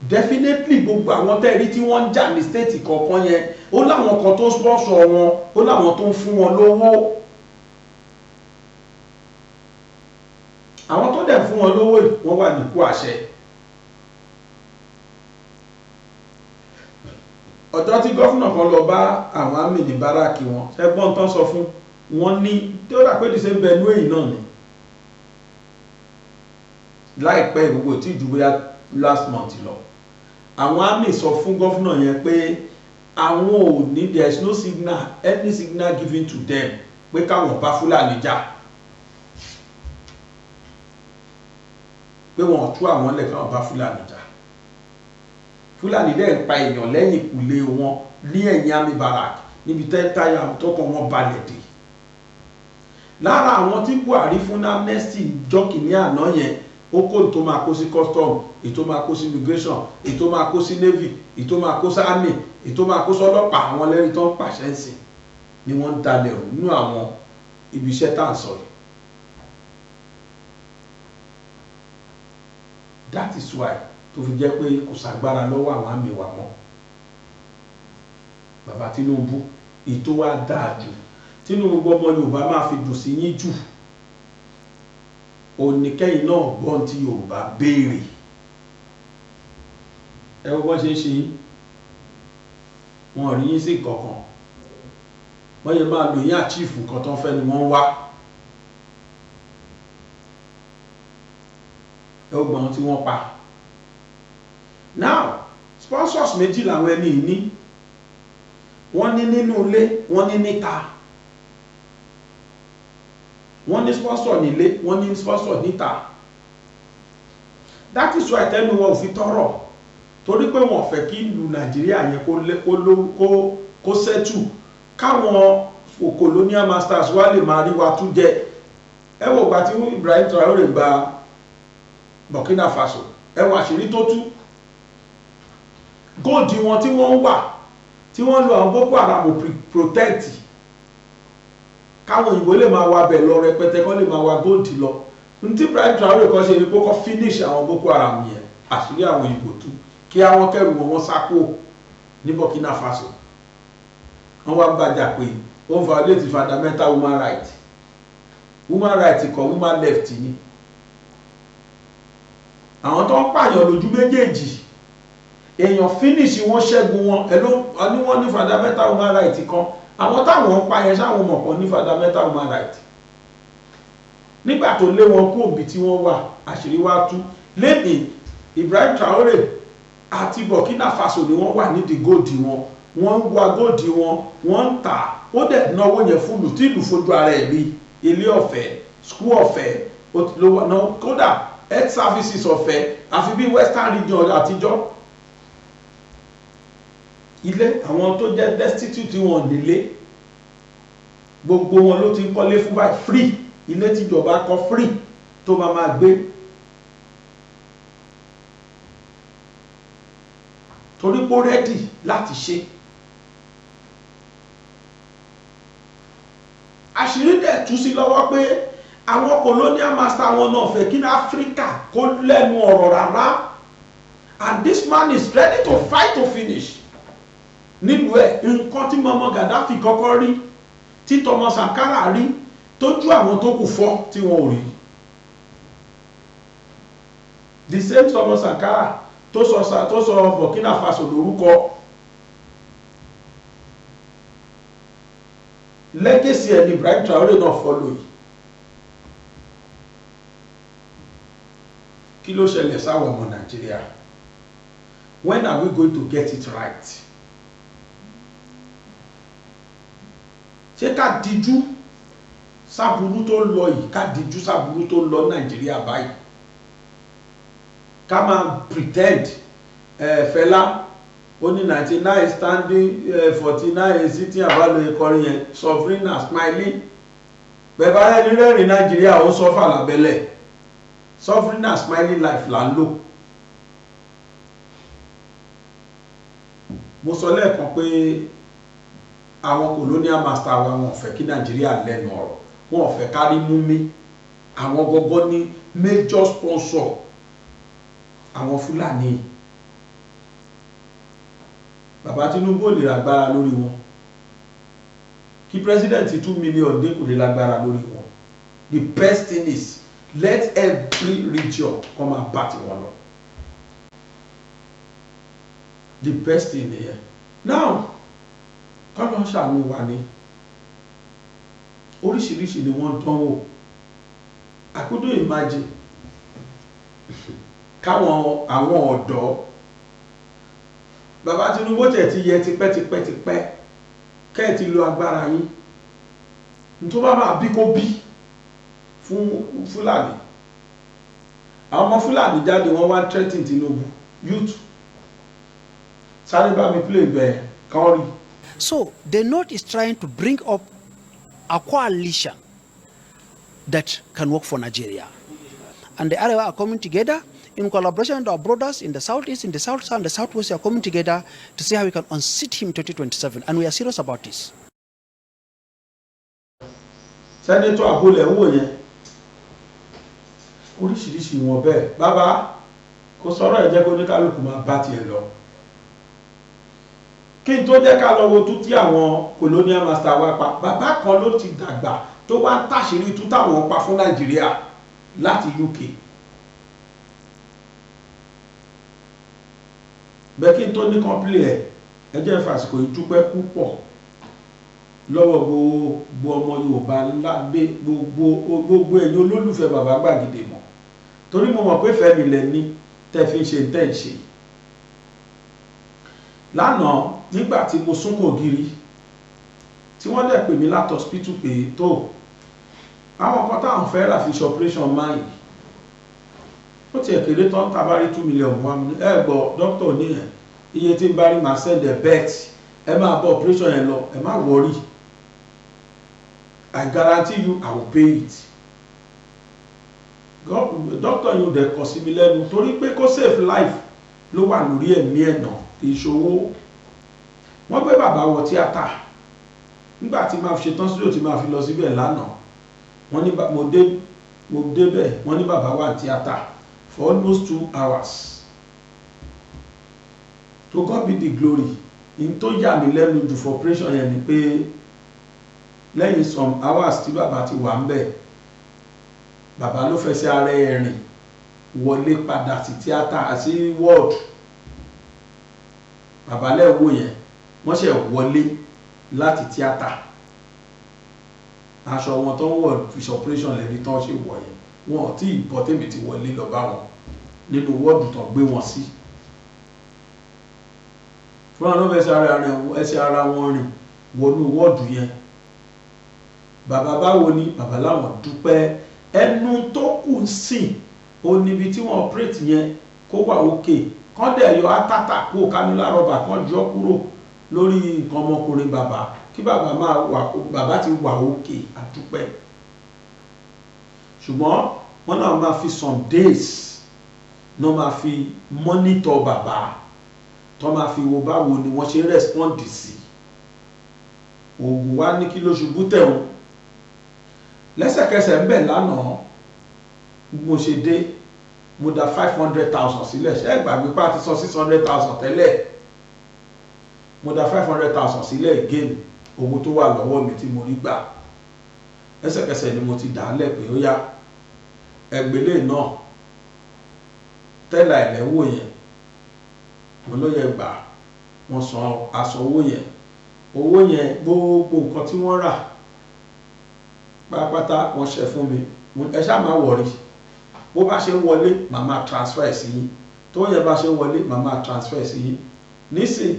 Definitely gbogbo àwọn tẹ́rí tí wọ́n ń jà ní state kọ̀ọ̀kan yẹn ó láwọn kan tó sponsor wọn, ó láwọn tó ń fún wọn lówó. àwọn tó dẹ̀ fún wọn lówó wọ́n wà nípò àṣẹ. ọjọ́ tí gọ́fúnà kan lọ bá àwọn àmì ní báràkì wọn ẹgbọ́n tán sọ fún wọn ní tí ó dà pé ṣe Benue náà ni láìpẹ́ gbogbo tí ìdúgbò last month lọ àwọn àmì sọ fún gọ́fúnà yẹn pé àwọn ò ní there is no signal any signal given to them pé káwọn bá Fúlàní jà pé wọn tú àwọn lẹ̀ káwọn bá Fúlàní jà. Fúlàní dẹ̀ ń pa èèyàn lẹ́yìn ìkùlé wọn ní ẹ̀yìn àmì barak níbi táyà tọkàn wọn balẹ̀ dé. lára àwọn tí Buhari fún amnesty jọ́kìní àná yẹn ó kó ètò máa kó sí custom ètò máa kó sí immigration ètò máa kó sí navy ètò máa kó sí army ètò máa kó sọ́lọ́pàá àwọn lẹ́rìí tó ń pàṣẹ ń sìn ni wọ́n ń dalẹ̀ rù nínú àwọn ibi iṣẹ́ tá à ń sọ yìí. That is why tó fi jẹ́ pé kò sàgbára lọ́wọ́ àwọn àmì wa mọ́. Bàbá Tinunbu ètò wa dáa jù Tinunbu gbọ́mọ Yorùbá máa fi dùn sí yín jù oníkẹ́yìn náà gbọ́n tí Yorùbá béèrè. Ẹ wọ́n bọ́ ṣe ń ṣe yín wọn rí yín sí kankan wọ́n yẹ máa lò yín àchífù kan tó ń fẹ́ ni wọ́n wá. Ẹ ó gbọ́n tí wọ́n pa. Now sponsors méjì làwọn ẹni ní wọ́n ní nínú ilé wọ́n ní níta wọ́n ní sponsor nílé wọ́n ní sponsor níta. That is why tẹ́nu wọn ò fi tọrọ torí pé wọ́n fẹ́ kí ìlú Nàìjíríà yẹn kó settle káwọn colonial masters wá lè máa rí wa tún jẹ. Ẹ wò gbà tí Ibrahim Traore gba Burkina Faso ẹ wò àṣírí tó tú góòdì wọn tí wọ́n wà tí wọ́n lo àwọn Boko Haram protect káwọn òyìnbó lè máa wá bẹ̀ lọ rẹpẹtẹ kọ́ lè máa wá góòdì lọ ní tí Ibrahim Traore kan ṣe ni kó kọ́ finish àwọn Boko Haram yẹn àṣírí àwọn òyìnbó tú kí àwọn kẹrù wọn sákò ní Burkina Faso wọ́n wá gbàjà pé ó ń violate fundamental human right kọ́ human left ni àwọn tó ń pààyàn lójú méjèèjì èèyàn finish wọn ṣẹ́gun wọn ní wọ́n ní fundamental human right kan àwọn táwọn ń pa yẹn sáwọn mọ̀ kan ní fundamental human right nígbà tó lé wọn kú òbí tí wọ́n wà àṣírí wá tú lẹ́nìí Ibrahim Traore àti Burkina Faso ni wọ́n wà nídìí góòdì wọn wọ́n ń wa góòdì wọn wọ́n ń tà ó dẹ̀ náwó yẹn fúlù tí ìlú fojú ara ẹ̀ rí ilé ọ̀fẹ́ school ọ̀fẹ́ kódà health services ọ̀fẹ́ àfi bí Western region àtijọ́ ilé àwọn tó jẹ́ destitute wọn nílé gbogbo wọn ló ti ń kọ́lé fún báyìí free ilé tíjọba kọ́ free tó máa gbé torí pé ó rẹ́dì láti ṣe. Àṣírí dẹ̀ tú sí lọ́wọ́ pé àwọn colonial master wọn náà fẹ́ kí ní Áfíríkà kó lẹ́nu ọ̀rọ̀ rárá and this man is ready to fight to finish. Nílùú ẹ̀ nǹkan tí Muammar Gaddafi kọ́kọ́ rí tí Thomas Sankara rí tójú àwọn tó kù fọ́ tí wọ́n ò rí. The same Thomas Sankara tó sọ Burkina Faso lórúkọ legacy ẹ̀ ní Ibrahim Traore náà follow yìí. Kí ló ṣẹlẹ̀ sáwọn ọmọ Nàìjíríà? When are we going to get it right? Ṣé ká díjú sáburú tó lọ yìí ká díjú sáburú tó lọ Nàìjíríà báyìí ká máa pretend Fẹlá ó ní 99 standing 49 sitting àbálò ìkọrin yẹn suffering and smiling bẹ́ẹ̀ bá rẹ́ni rẹ́rìn Nàìjíríà ó sọ́fà lábẹ́lẹ̀ suffering and smiling life là ń lò. Mo sọ lẹ́ẹ̀kan pé àwọn colonial master wa wọn fẹ́ kí Nàìjíríà lẹ́nu ọ̀rọ̀ wọn fẹ́ kárí mú mi àwọn gọ́gọ́ ní major sponsor àwọn Fúlàní. Bàbá Tinunbu lè lágbára lórí wọn kí president 2 million dín kò lè lágbára lórí wọn. The best thing is let every region come and party wọn lọ. The best thing here now kọ́nà ṣàánú wa ni oríṣiríṣi ni wọ́n dánwò. I couldn't imagine káwọn àwọn ọ̀dọ́ bàbá Tinúbú tẹ̀ ti yẹ tipẹ́tipẹ́tipẹ́ kẹ́ ẹ̀ ti lo agbára yín tó bá máa bí kó bí fún Fúlàní. Àwọn ọmọ Fúlàní jáde wọ́n wá threatening Tinúbú youth sáré bá mi play bẹ́ẹ̀ kán rí. So the North is trying to bring up a coalition that can work for Nigeria. And the Arewa are coming together in collaboration with our brothers in the southeast, in the south, and the southwest are coming together to see how we can unseat him in 2027. And we are serious about this. Senator Abole ń wò yẹn oríṣiríṣi wọn bẹ́ẹ̀ bàbá kò sọ̀rọ̀ ẹ̀ jẹ́ kó ní kálukú máa bá tiẹ̀ lọ. Kí n tó jẹ́ ká lọ wo tú tí àwọn colonial master wá pa bàbá kan ló ti dàgbà tó wá ń tàṣírí tú táwọn pa fún Nàìjíríà láti UK. Bẹ́ẹ̀ kí n tó ní kọ́ńpìlì ẹ jẹ́ fàsìkò ìdúpẹ́ púpọ̀ lọ́wọ́ gbogbo ọmọ Yorùbá lábẹ́ gbogbo ẹ̀yin olólùfẹ́ bàbá Gbàgede mọ̀ torí mo mọ̀ pé fẹ́mi lẹ ní tẹ́ fi ń ṣe tẹ́ ń ṣe. Lánàá nígbà tí mo sún kò giri tí wọ́n dẹ̀ pè mí láti hospital pé tó àwọn kan táwọn fẹ́ rà fi ṣe operation mind ó tiẹ̀ kéré tán tabari 2 million wọ́n ẹ gbọ́ dókítà níyẹn iye tí ń bá rí màá send ẹ̀ bet ẹ máa bọ́ operation yẹn lọ ẹ má worry I guarantee you I will pay it. Doctor yóò dẹ̀ kọ̀ sí mi lẹ́nu torí pé kó save life ló wà lórí ẹ̀mí ẹ̀nà ìṣòwò. Wọ́n gbé bàbá wọ tíátà nígbà tí máa fi ṣetán sílò tí máa fi lọ síbẹ̀ lánàá wọ́n ní mo débẹ̀ wọ́n ní bàbá wà tíátà for almost 2 hours. To God be the glory. In tó yà mí lẹ́nu jù for operation yẹn ni pé lẹ́yìn some hours tí bàbá ti wà ń bẹ̀ bàbá ló fẹsẹ̀ ara ẹ̀ rìn wọlé padà sí tíátà sí ward. Bàbá lẹ́wọ̀ yẹn wọ́n ṣe wọlé láti tíátà aṣọ wọn tó ń wọ̀ fi operation lẹ́ni tó ń ṣe wọ̀ yẹn wọn ò tí ì bọ́ tèmi ti wọlé lọ bá wọn nínú wọ́ọ̀dù tó gbé wọn sí. Fún àwọn ẹsẹ̀ ara wọn rìn wọnú wọ́ọ̀dù yẹn. Bàbá báwo ni bàbá láwọn dúpẹ́ ẹnu tó kù sí o níbi tí wọ́n operate yẹn kó wà òkè kán dẹ̀ yọ átátà kó kánúlá rọ́bà kán jọ kúrò lórí nǹkan ọmọkùnrin bàbá kí bàbá máa wà bàbá ti wà òkè àdúpẹ́. Ṣùgbọ́n wọ́n náà máa fi some days náà máa fi monitor bàbá tó máa fi wo báwo ni wọ́n ṣe respond sí. Oògùn wá ní kí ló ṣubú tẹ̀wọ̀n lẹ́sẹ̀kẹsẹ̀ ń bẹ̀ lánàá mo ṣe dé mo dá 500,000 sílẹ̀ ṣe é gbàgbé pa ti sọ 600,000 tẹ́lẹ̀ mo dá 500,000 sílẹ̀ again owó tó wà lọ́wọ́ mi tí mo rí gbà lẹ́sẹ̀kẹsẹ̀ ni mo ti dà á lẹ̀ pé ó yá ẹgbẹ́lẹ́ náà tẹ́lá ẹ̀lẹ́wò yẹn mo ló yẹ gbà wọ́n san aṣọ owó yẹn gbogbo nǹkan tí wọ́n rà pátápátá wọ́n ṣe fún mi ẹ ṣáà máa wọ̀rí bó bá ṣe wọlé màá máa transfer sí yín tó yẹ bá ṣe wọlé màá máa transfer sí yín nísìn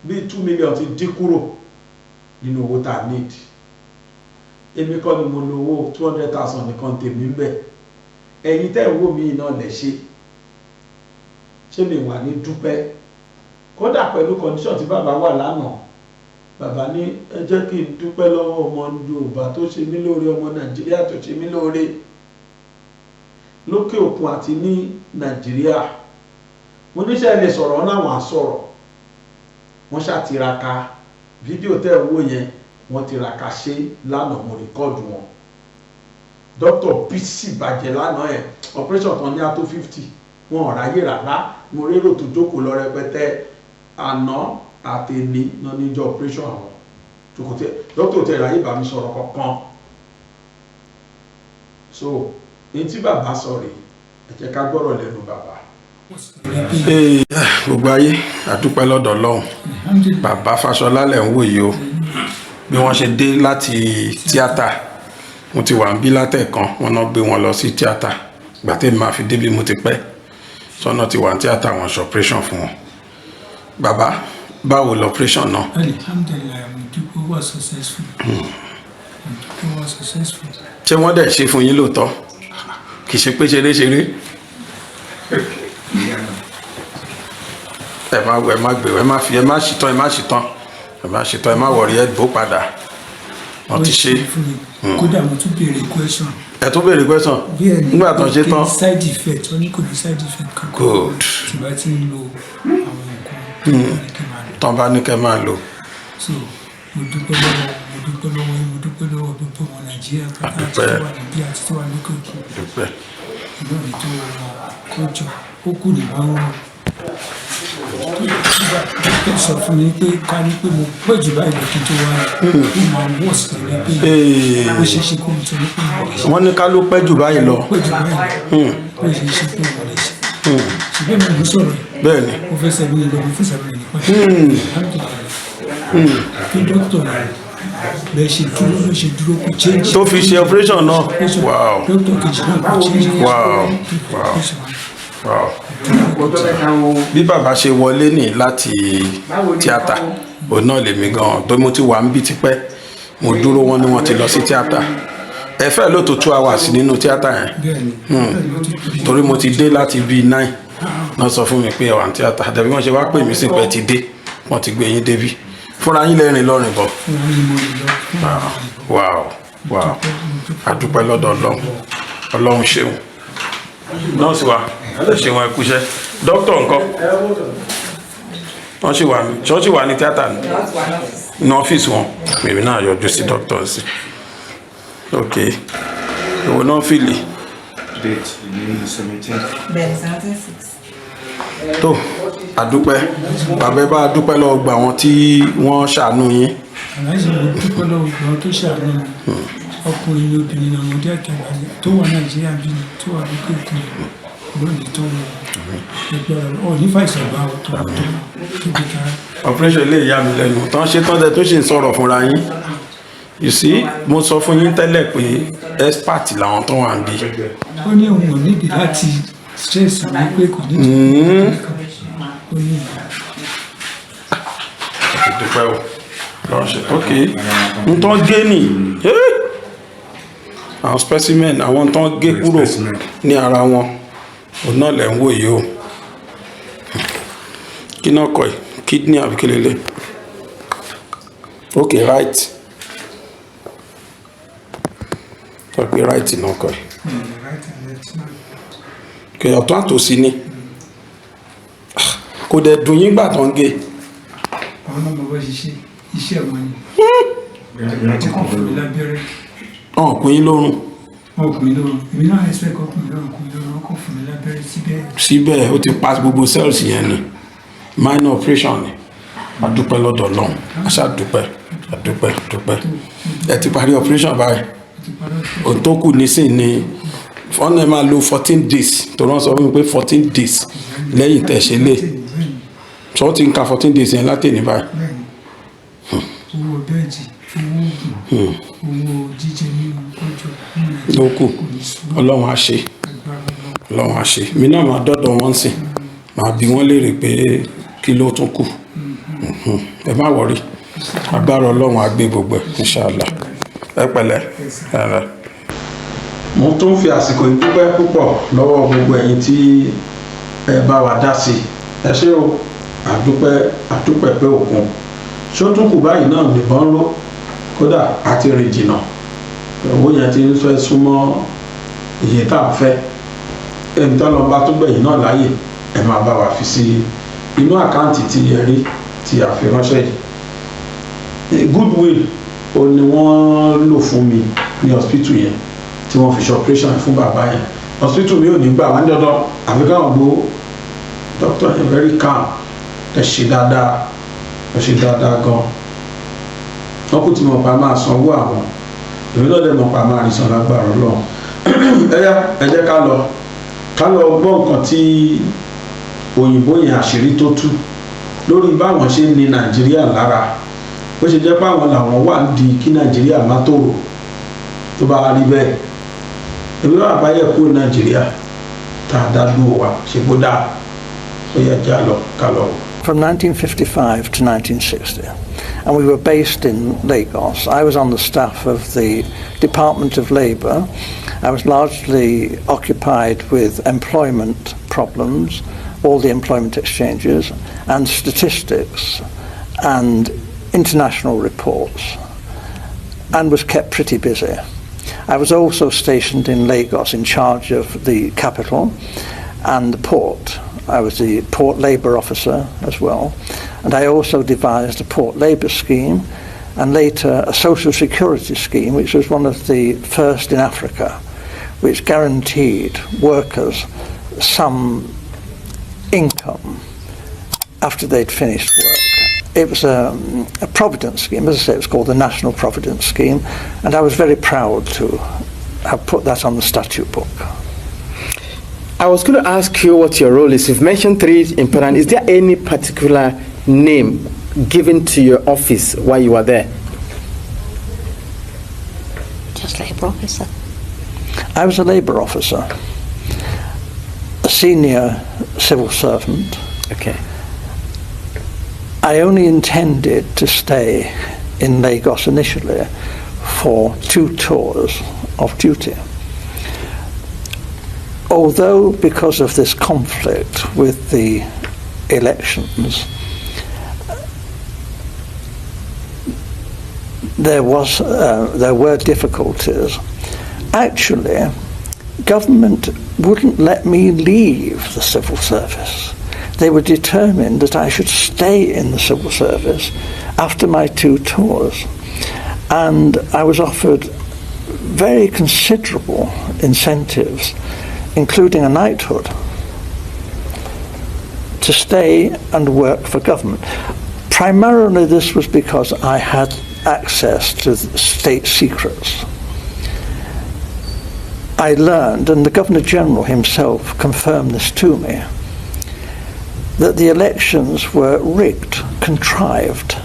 bíi 2 million ti dín kúrò nínú owó tá a need èmi kọ́ ni mo lo owó 200,000 nìkan tèmi ń bẹ̀ ẹ̀yin tẹ́ ìwò mi náà lẹ̀ ṣé mi wà ní dúpẹ́ kódà pẹ̀lú condition tí bàbá wà lánàá bàbá ní ẹ jẹ́ kí n dúpẹ́ lọ́wọ́ ọmọ Yorùbá tó ṣe mí lóore ọmọ Nàìjíríà tó ṣe mí lóore lókè òkun àti ní Nàìjíríà mo níṣẹ́ lè sọ̀rọ̀ náà wọ́n á sọ̀rọ̀ wọ́n ṣàtiraka fídíò tẹ́ owó yẹn wọ́n tiraka ṣe lánàá mo rìkọ́ọ̀dù wọn Dr. Bisi bàjẹ́ lánàá ẹ̀ operation kan ní àtó 50 wọn ò ráyè rárá mo rérò tó jókòó lọ rẹpẹtẹ àná àtẹni náà níjọ operation àwọn tòkòtẹ dókítà tẹ ìráyè bá mi sọ̀rọ̀ kankan so ní tí bàbá sọ rèé ẹ jẹ́ ká gbọ́rọ̀ lẹ́nu bàbá. Gbogbo ayé àdúpẹ́ lọ́dọ̀ Ọlọ́run, bàbá Fáṣọlá lẹ̀ ń wò yìí o, bí wọ́n ṣe dé láti tíátà, mo ti wà ń bí látẹ̀kan, wọn náà gbé wọn lọ sí tíátà, ìgbà tí mo máa fi débi mo ti pẹ́, sọ́nà ti wà ní tíátà, wọn ṣe operation fún wọn. Bàbá, báwo lọ operation náà? Alhamdulillah, mo dúpẹ́ wà successful. Ṣé wọ́n dẹ̀ ṣe fún yín lóòótọ́? Kì í ṣe pé ṣeré-ṣeré? Ẹ má gbé, ẹ má ṣetán, ẹ má wọ̀rí, ẹ bó padà. Wọ́n ti ṣe. Kódà mo tún béèrè question. Ẹ tún béèrè question? Nígbà tó ń ṣe tán. Side effect, wọ́n ní kò ní side effect kankan. Good. Ṣùgbọ́n tí ń lo àwọn nǹkan tán bá ní kẹ́ máa lò. So mo dúpẹ́ lọ́wọ́ gbogbo ọmọ Nàìjíríà pátá àti tó wà níbí àti tó wà lókè òkun. Ìlú mi tó kọjọ ó kù ní báwọn tó sọ fún mi pé ká ní pé mo pẹ́ jù báyìí lọ́kùn tó wá ní máa wọ́ sí ẹ̀rẹ́ pé ó ṣe é ṣe kó mo sọ ní pé wọ́n ní ká ló pẹ́ jù báyìí lọ. Pẹ́ jù báyìí lọ ó ṣe é ṣe pé mo lè ṣe. Ṣùgbọ́n mi ò sọ̀rọ̀ bẹ́ẹ̀ni ó fẹ́ sẹ́mi lọ mo fẹ́ sẹ́mi nípa kí dókítà rẹ̀ bẹ́ẹ̀ ṣe dúró kó change. tó fi ṣe operation náà. Wow. Dókítà kejì náà kó change. Wow. Bí bàbá ṣe wọlé ní láti tíátà òun náà lèmi gan tó mo ti wà ń bí tipẹ́ mo dúró wọn ni wọ́n ti lọ sí tíátà ẹ fẹ́ ló tó 2 hours nínú tíátà yẹn torí mo ti dé láti bíi 9 náà sọ fún mi pé ẹwà ní tíátà dàbí wọ́n ṣe wá pè mí sí pé ti dé wọ́n ti gbé yín débi fúnra yín lẹ́rìn lọ́rìn bọ̀. Wow. Àdúpẹ́ lọ́dọ̀ Ọlọ́run ṣeun nọ́ọ̀sì wa ṣe wọn ẹkúṣẹ́ dókítà nǹkan wọ́n ṣì wà ní tíátà ní ọ́fíìsì wọn mèmí náà yọjú sí dókítà sí ok ìwọ náà fìlì tó àdúpẹ́ bàbá bá dúpẹ́ lọ́wọ́ gbà wọn tí wọ́n ṣàánú yín. Aláìsí mo dúpẹ́ lọ́wọ́ gbà wọn tó ṣàánú mi ọkùnrin ní obìnrin ọmọdé àtàgbà tó wà Nàìjíríà bí tó wà lókè òkun lónìí tó wọ ẹgbẹ́ ọ nífà ìṣẹ̀gbà tó bí kára. operation ilé ìyá mi lẹ́nu tán ṣe tán tẹ tó ṣe ń sọ̀rọ̀ fúnra yín you see mo sọ fún yín tẹ́lẹ̀ pé expert làwọn tó wà ń bí. ó ní òun ò níbi láti stress mi pé kò ní ó ní ìdúpẹ́ o lọ́sẹ̀ ok n tán gé nì àwọn specimen àwọn tán gé kúrò ní ara wọn òun náà lẹ̀ ń wò yìí o kí náà kọ̀ ẹ́ kidney àbí kí lélẹ̀ ok right ok right náà kọ̀ ẹ́ kí ọ̀tún àtòsí ni kò dẹ̀ dùn yín gbà tán gé. àwọn ọmọ bá ṣiṣẹ́ iṣẹ́ wọn ni ọkọ̀ fún mi lábẹ́rẹ́. ọkùnrin lórun. ọkùnrin lórun èmi náà expect ọkùnrin lórun ọkọ̀ fún mi lábẹ́rẹ́ síbẹ̀. síbẹ̀ ó ti pass gbogbo cells yẹn ni minor operation ni àdúpẹ́ lọ́dọ̀ Ọlọ́run àdúpẹ́ ẹ ti parí operation báyìí ohun tó kù nísìn ni wọ́n náà máa lo 14 days tó rán sọ fún mi pé 14 days lẹ́yìn tẹ̀ ṣe lé tí wọ́n ti ń ka 14 days yẹn látẹ̀ ní báyìí. owó bẹ́ẹ̀dì owó oògùn owó jíjẹ nínú ọjọ́ ló kù Ọlọ́run á ṣe mi náà máa dọ́dọ̀ wọn sìn máa bi wọ́n léèrè pé kí ló tún kù ẹ má wọrí agbára Ọlọ́run á gbé gbogbo ẹ̀ inshallah ẹ pẹ̀lẹ́. mo tún fi àsìkò ìdúpẹ́ púpọ̀ lọ́wọ́ gbogbo ẹ̀yin tí ẹ bá wa dá sí ẹ ṣé o àdúpẹ́ pé òkun ṣó tún kù báyìí náà nìbọn ró kódà àti rìn jìnnà owó yẹn ti ń fẹ́ súnmọ́ iye tá a fẹ́ ẹni tó lọ bá tó gbẹ̀yìn náà láàyè ẹ máa bá wa fi sí inú àkáǹtì tí ẹ rí tí a fi ránṣẹ́ yìí goodwill ó ní wọ́n lò fún mi ní hospital yẹn tí wọ́n fi ṣe operation fún bàbá yẹn hospital mi ò ní gbà wá ní dandan àfi káwọn gbowó doctor yẹn very calm ẹ ṣe dáadáa gan wọ́n kú tí mo pa máa sanwó àwọn èmi náà dẹ̀ mọ̀ pa máa rí san lágbára Ọlọ́run ẹ jẹ́ ká lọ gbọ́ nǹkan tí òyìnbó yẹn àṣírí tó tú lórí báwọn ṣe ń ní Nàìjíríà lára bó ṣe jẹ́ báwọn làwọn wà ń di kí Nàìjíríà má tòrò tó bá rí bẹ́ẹ̀ èmi náà bá yẹ kúrò Nàìjíríà tá a dá dúró wa ṣe kó dáa ó yẹ já lọ ká lọ. From 1955 to 1960, and we were based in Lagos. I was on the staff of the Department of Labour. I was largely occupied with employment problems, all the employment exchanges, and statistics, and international reports, and was kept pretty busy. I was also stationed in Lagos in charge of the capital and the port. I was the port labour officer as well, and I also devised a port labour scheme and later a social security scheme, which was one of the first in Africa, which guaranteed workers some income after they'd finished work. It was a providence scheme. As I say, it was called the National Providence Scheme, and I was very proud to have put that on the statute book. I was going to ask you what your role is. You've mentioned 3 important. Is there any particular name given to your office while you were there? Just labour officer. I was a labour officer, a senior civil servant. Okay. I only intended to stay in Lagos initially for 2 tours of duty. Although, because of this conflict with the elections, there were difficulties. Actually, government wouldn't let me leave the civil service. They were determined that I should stay in the civil service after my 2 tours, and I was offered very considerable incentives, including a knighthood, to stay and work for government. Primarily this was because I had access to state secrets. I learned, and the Governor-General himself confirmed this to me, that the elections were rigged, contrived.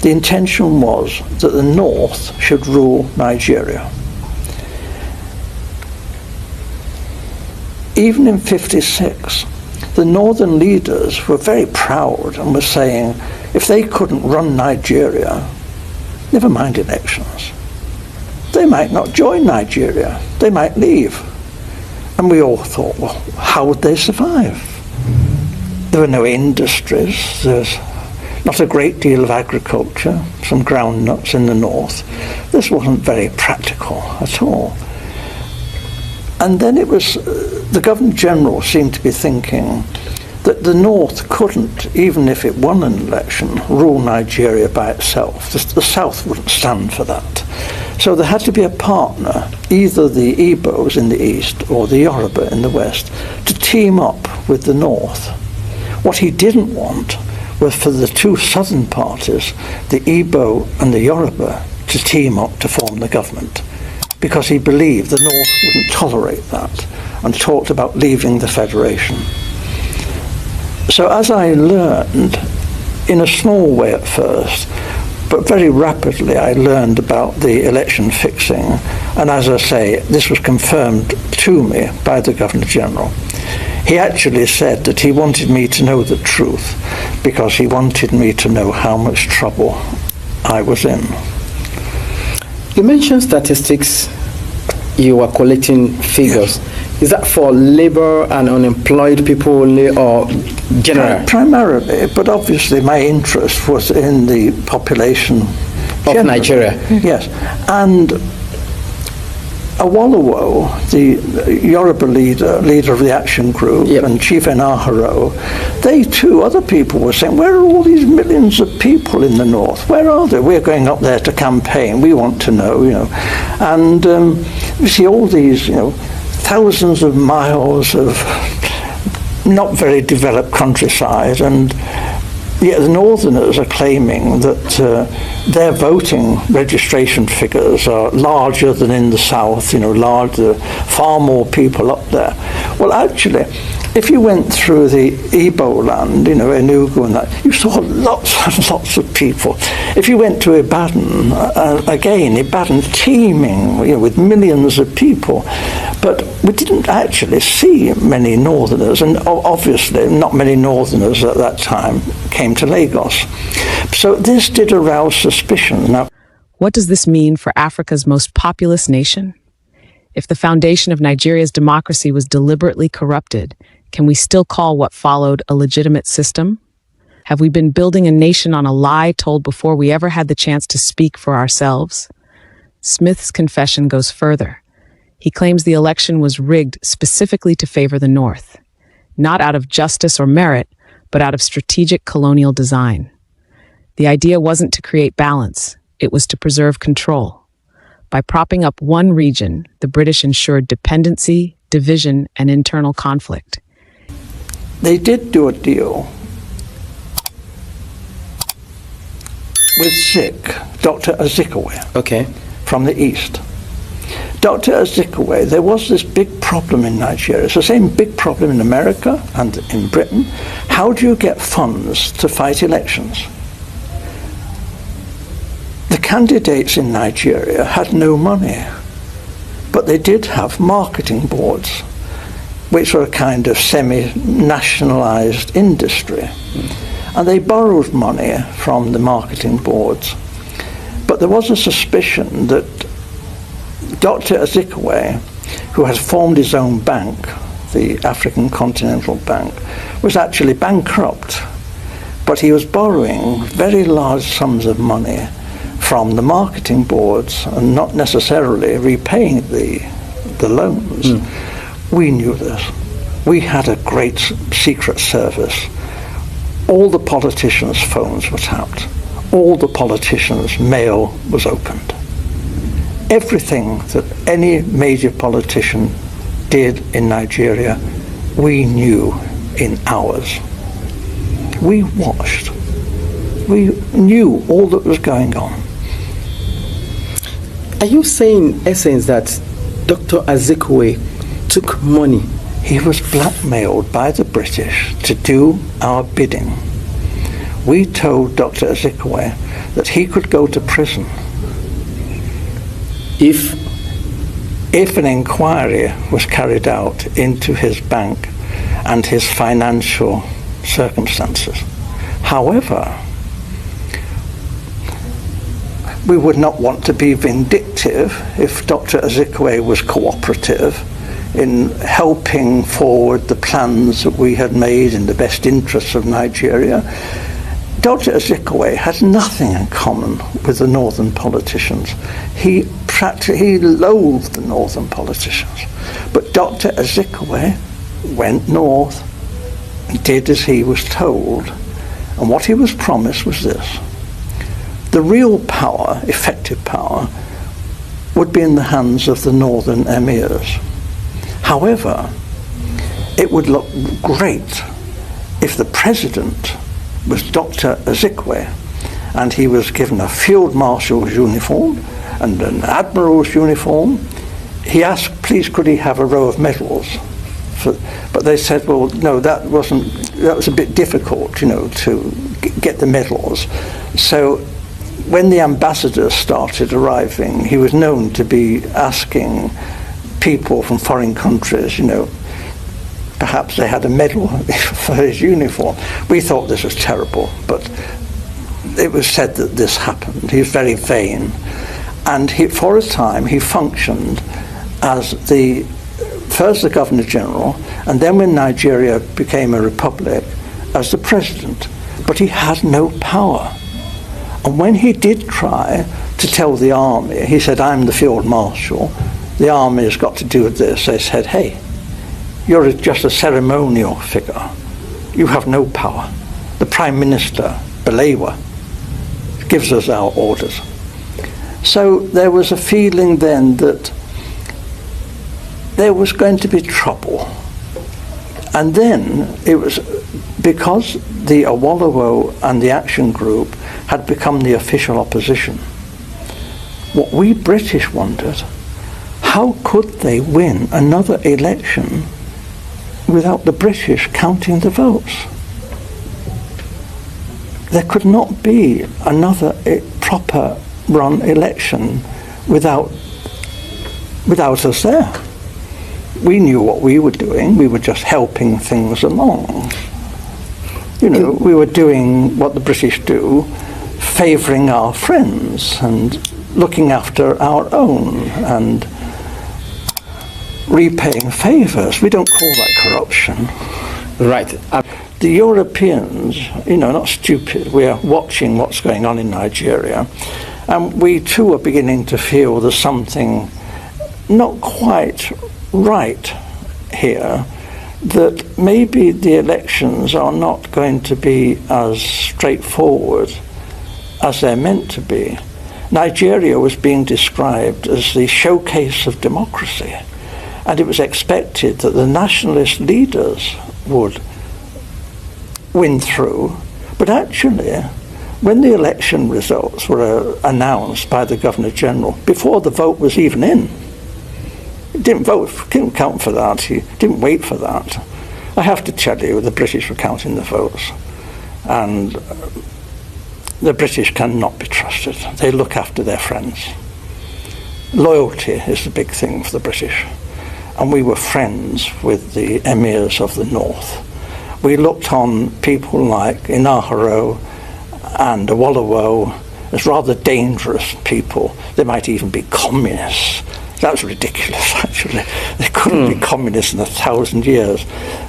The intention was that the North should rule Nigeria. Even in '56, the northern leaders were very proud and were saying, if they couldn't run Nigeria, never mind elections. They might not join Nigeria, they might leave. And we all thought, well, how would they survive? There were no industries, there's not a great deal of agriculture, some groundnuts in the north. This wasn't very practical at all. And then it was, the Governor-General seemed to be thinking that the North couldn't, even if it won an election, rule Nigeria by itself. The South wouldn't stand for that. So there had to be a partner, either the Igbos in the east or the Yoruba in the west, to team up with the North. What he didn't want was for the 2 southern parties, the Igbo and the Yoruba, to team up to form the government, because he believed the North wouldn't tolerate that and talked about leaving the Federation. So as I learned, in a small way at first, but very rapidly I learned about the election fixing, and as I say, this was confirmed to me by the Governor-General. He actually said that he wanted me to know the truth because he wanted me to know how much trouble I was in. You mentioned statistics, you were collecting figures. Yes. Is that for labor and unemployed people only or general? Primarily, but obviously my interest was in the population of Nigeria. Yes, and Awolowo, the Yoruba leader of the action group, yep, and Chief Enaharo, they too, other people were saying, where are all these millions of people in the north? Where are they? We're going up there to campaign. We want to know, And you see all these, thousands of miles of not very developed countryside, and Yeah, the Northerners are claiming that their voting registration figures are larger than in the South, larger, far more people up there. Well, actually, if you went through the Igboho land, Enugu and that, you saw lots and lots of people. If you went to Ibadan, Ibadan teeming, with millions of people. But we didn't actually see many Northerners, and obviously not many Northerners at that time came to Lagos. So this did arouse suspicion. Now, what does this mean for Africa's most populous nation? If the foundation of Nigeria's democracy was deliberately corrupted, can we still call what followed a legitimate system? Have we been building a nation on a lie told before we ever had the chance to speak for ourselves? Smith's confession goes further. He claims the election was rigged specifically to favor the North, not out of justice or merit, but out of strategic colonial design. The idea wasn't to create balance, it was to preserve control. By propping up one region, the British ensured dependency, division, and internal conflict. They did do a deal with Zik, Dr. Azikiwe, from the East. Dr. Azikiwe, there was this big problem in Nigeria. It's the same big problem in America and in Britain. How do you get funds to fight elections? The candidates in Nigeria had no money, but they did have marketing boards, which were a kind of semi-nationalized industry. And they borrowed money from the marketing boards. But there was a suspicion that Dr. Azikiwe, who has formed his own bank, the African Continental Bank, was actually bankrupt. But he was borrowing very large sums of money from the marketing boards and not necessarily repaying the loans. We knew this. We had a great secret service. All the politicians' phones were tapped. All the politicians' mail was opened. Everything that any major politician did in Nigeria, we knew in hours. We watched. We knew all that was going on. Are you saying, in essence, that Dr. Azikiwe took money? He was blackmailed by the British to do our bidding. We told Dr. Azikiwe that he could go to prison if an inquiry was carried out into his bank and his financial circumstances. However, we would not want to be vindictive if Dr. Azikiwe was cooperative in helping forward the plans that we had made in the best interests of Nigeria. Dr. Azikiwe had nothing in common with the northern politicians. He loathed the northern politicians. But Dr. Azikiwe went north and did as he was told. And what he was promised was this. The real power, effective power, would be in the hands of the northern emirs. However, it would look great if the president was Dr. Azikiwe and he was given a field marshal's uniform and an admiral's uniform. He asked, please, could he have a row of medals? But they said, well, no, that was a bit difficult, to get the medals. So when the ambassadors started arriving, he was known to be asking people from foreign countries, perhaps they had a medal for his uniform. We thought this was terrible, but it was said that this happened. He was very vain. And for a time, he functioned as first the Governor General, and then when Nigeria became a republic, as the president. But he had no power. And when he did try to tell the army, he said, I'm the field marshal, the army has got to do with this. They said, hey, you're just a ceremonial figure. You have no power. The Prime Minister, Balewa, gives us our orders. So there was a feeling then that there was going to be trouble. And then it was because the Awolowo and the Action Group had become the official opposition. What we British wondered, how could they win another election without the British counting the votes? There could not be another proper run election without us there. We knew what we were doing. We were just helping things along. You know, we were doing what the British do, favouring our friends and looking after our own and repaying favours. We don't call that corruption. Right. The Europeans, you know, not stupid. We are watching what's going on in Nigeria, and we too are beginning to feel there's something not quite right here, that maybe the elections are not going to be as straightforward as they're meant to be. Nigeria was being described as the showcase of democracy, and it was expected that the nationalist leaders would win through. But actually, when the election results were announced by the Governor-General, before the vote was even in, he didn't count for that, he didn't wait for that. I have to tell you, the British were counting the votes, and the British cannot be trusted. They look after their friends. Loyalty is the big thing for the British, and we were friends with the emirs of the north. We looked on people like Inaharo and Awolowo as rather dangerous people. They might even be communists. That's ridiculous, actually. They couldn't be communists in 1,000 years.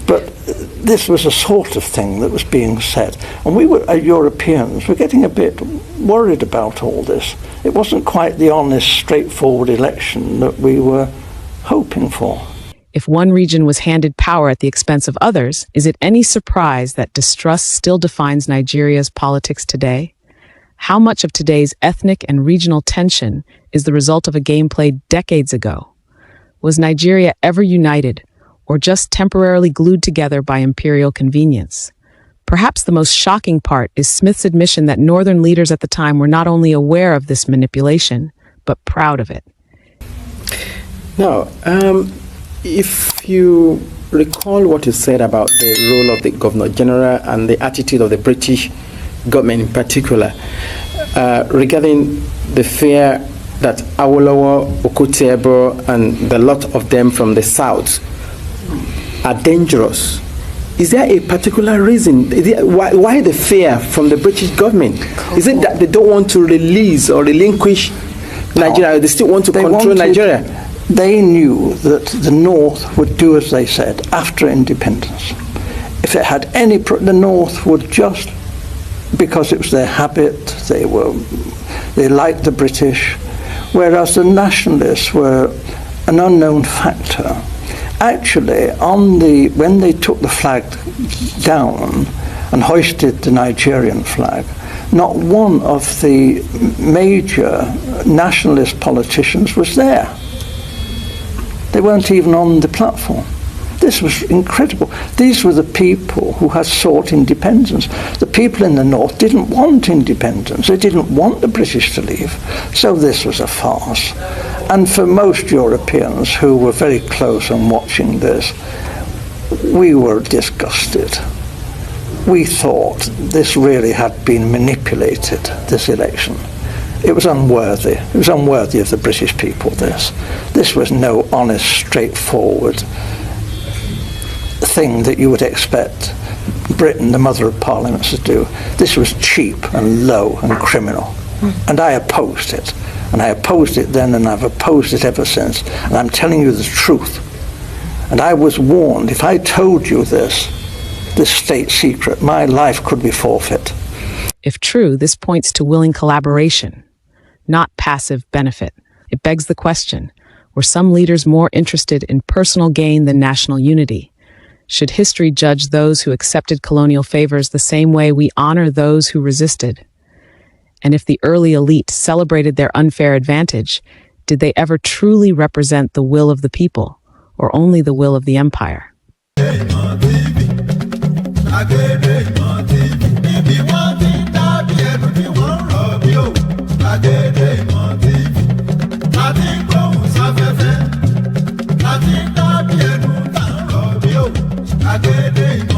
But this was a sort of thing that was being said. And we were, Europeans, were getting a bit worried about all this. It wasn't quite the honest, straightforward election that we were hoping for. If one region was handed power at the expense of others, is it any surprise that distrust still defines Nigeria's politics today? How much of today's ethnic and regional tension is the result of a game played decades ago? Was Nigeria ever united, or just temporarily glued together by imperial convenience? Perhaps the most shocking part is Smith's admission that northern leaders at the time were not only aware of this manipulation, but proud of it. Now, if you recall what you said about the role of the Governor-General and the attitude of the British government in particular, regarding the fear that Awolowo, Okutiebo, and the lot of them from the south are dangerous, is there a particular reason? Why the fear from the British government? Is it that they don't want to release or relinquish Nigeria? They still want to control Nigeria? They knew that the North would do as they said after independence. If it had any, the North would just, because it was their habit, they liked the British, whereas the nationalists were an unknown factor. Actually, when they took the flag down and hoisted the Nigerian flag, not one of the major nationalist politicians was there. They weren't even on the platform. This was incredible. These were the people who had sought independence. The people in the north didn't want independence. They didn't want the British to leave. So this was a farce. And for most Europeans who were very close and watching this, we were disgusted. We thought this really had been manipulated, this election. It was unworthy. It was unworthy of the British people, this. This was no honest, straightforward thing that you would expect Britain, the mother of parliaments, to do. This was cheap and low and criminal. And I opposed it. And I opposed it then, and I've opposed it ever since. And I'm telling you the truth. And I was warned, if I told you this state secret, my life could be forfeit. If true, this points to willing collaboration, not passive benefit. It begs the question, were some leaders more interested in personal gain than national unity? Should history judge those who accepted colonial favors the same way we honor those who resisted? And if the early elite celebrated their unfair advantage, did they ever truly represent the will of the people, or only the will of the empire? gbàgede ìmọ̀ TV láti gbóhùn sáfẹ́fẹ́ láti dábìí ẹnu tá ń rọ̀ bí òun gbàgede ìmọ̀.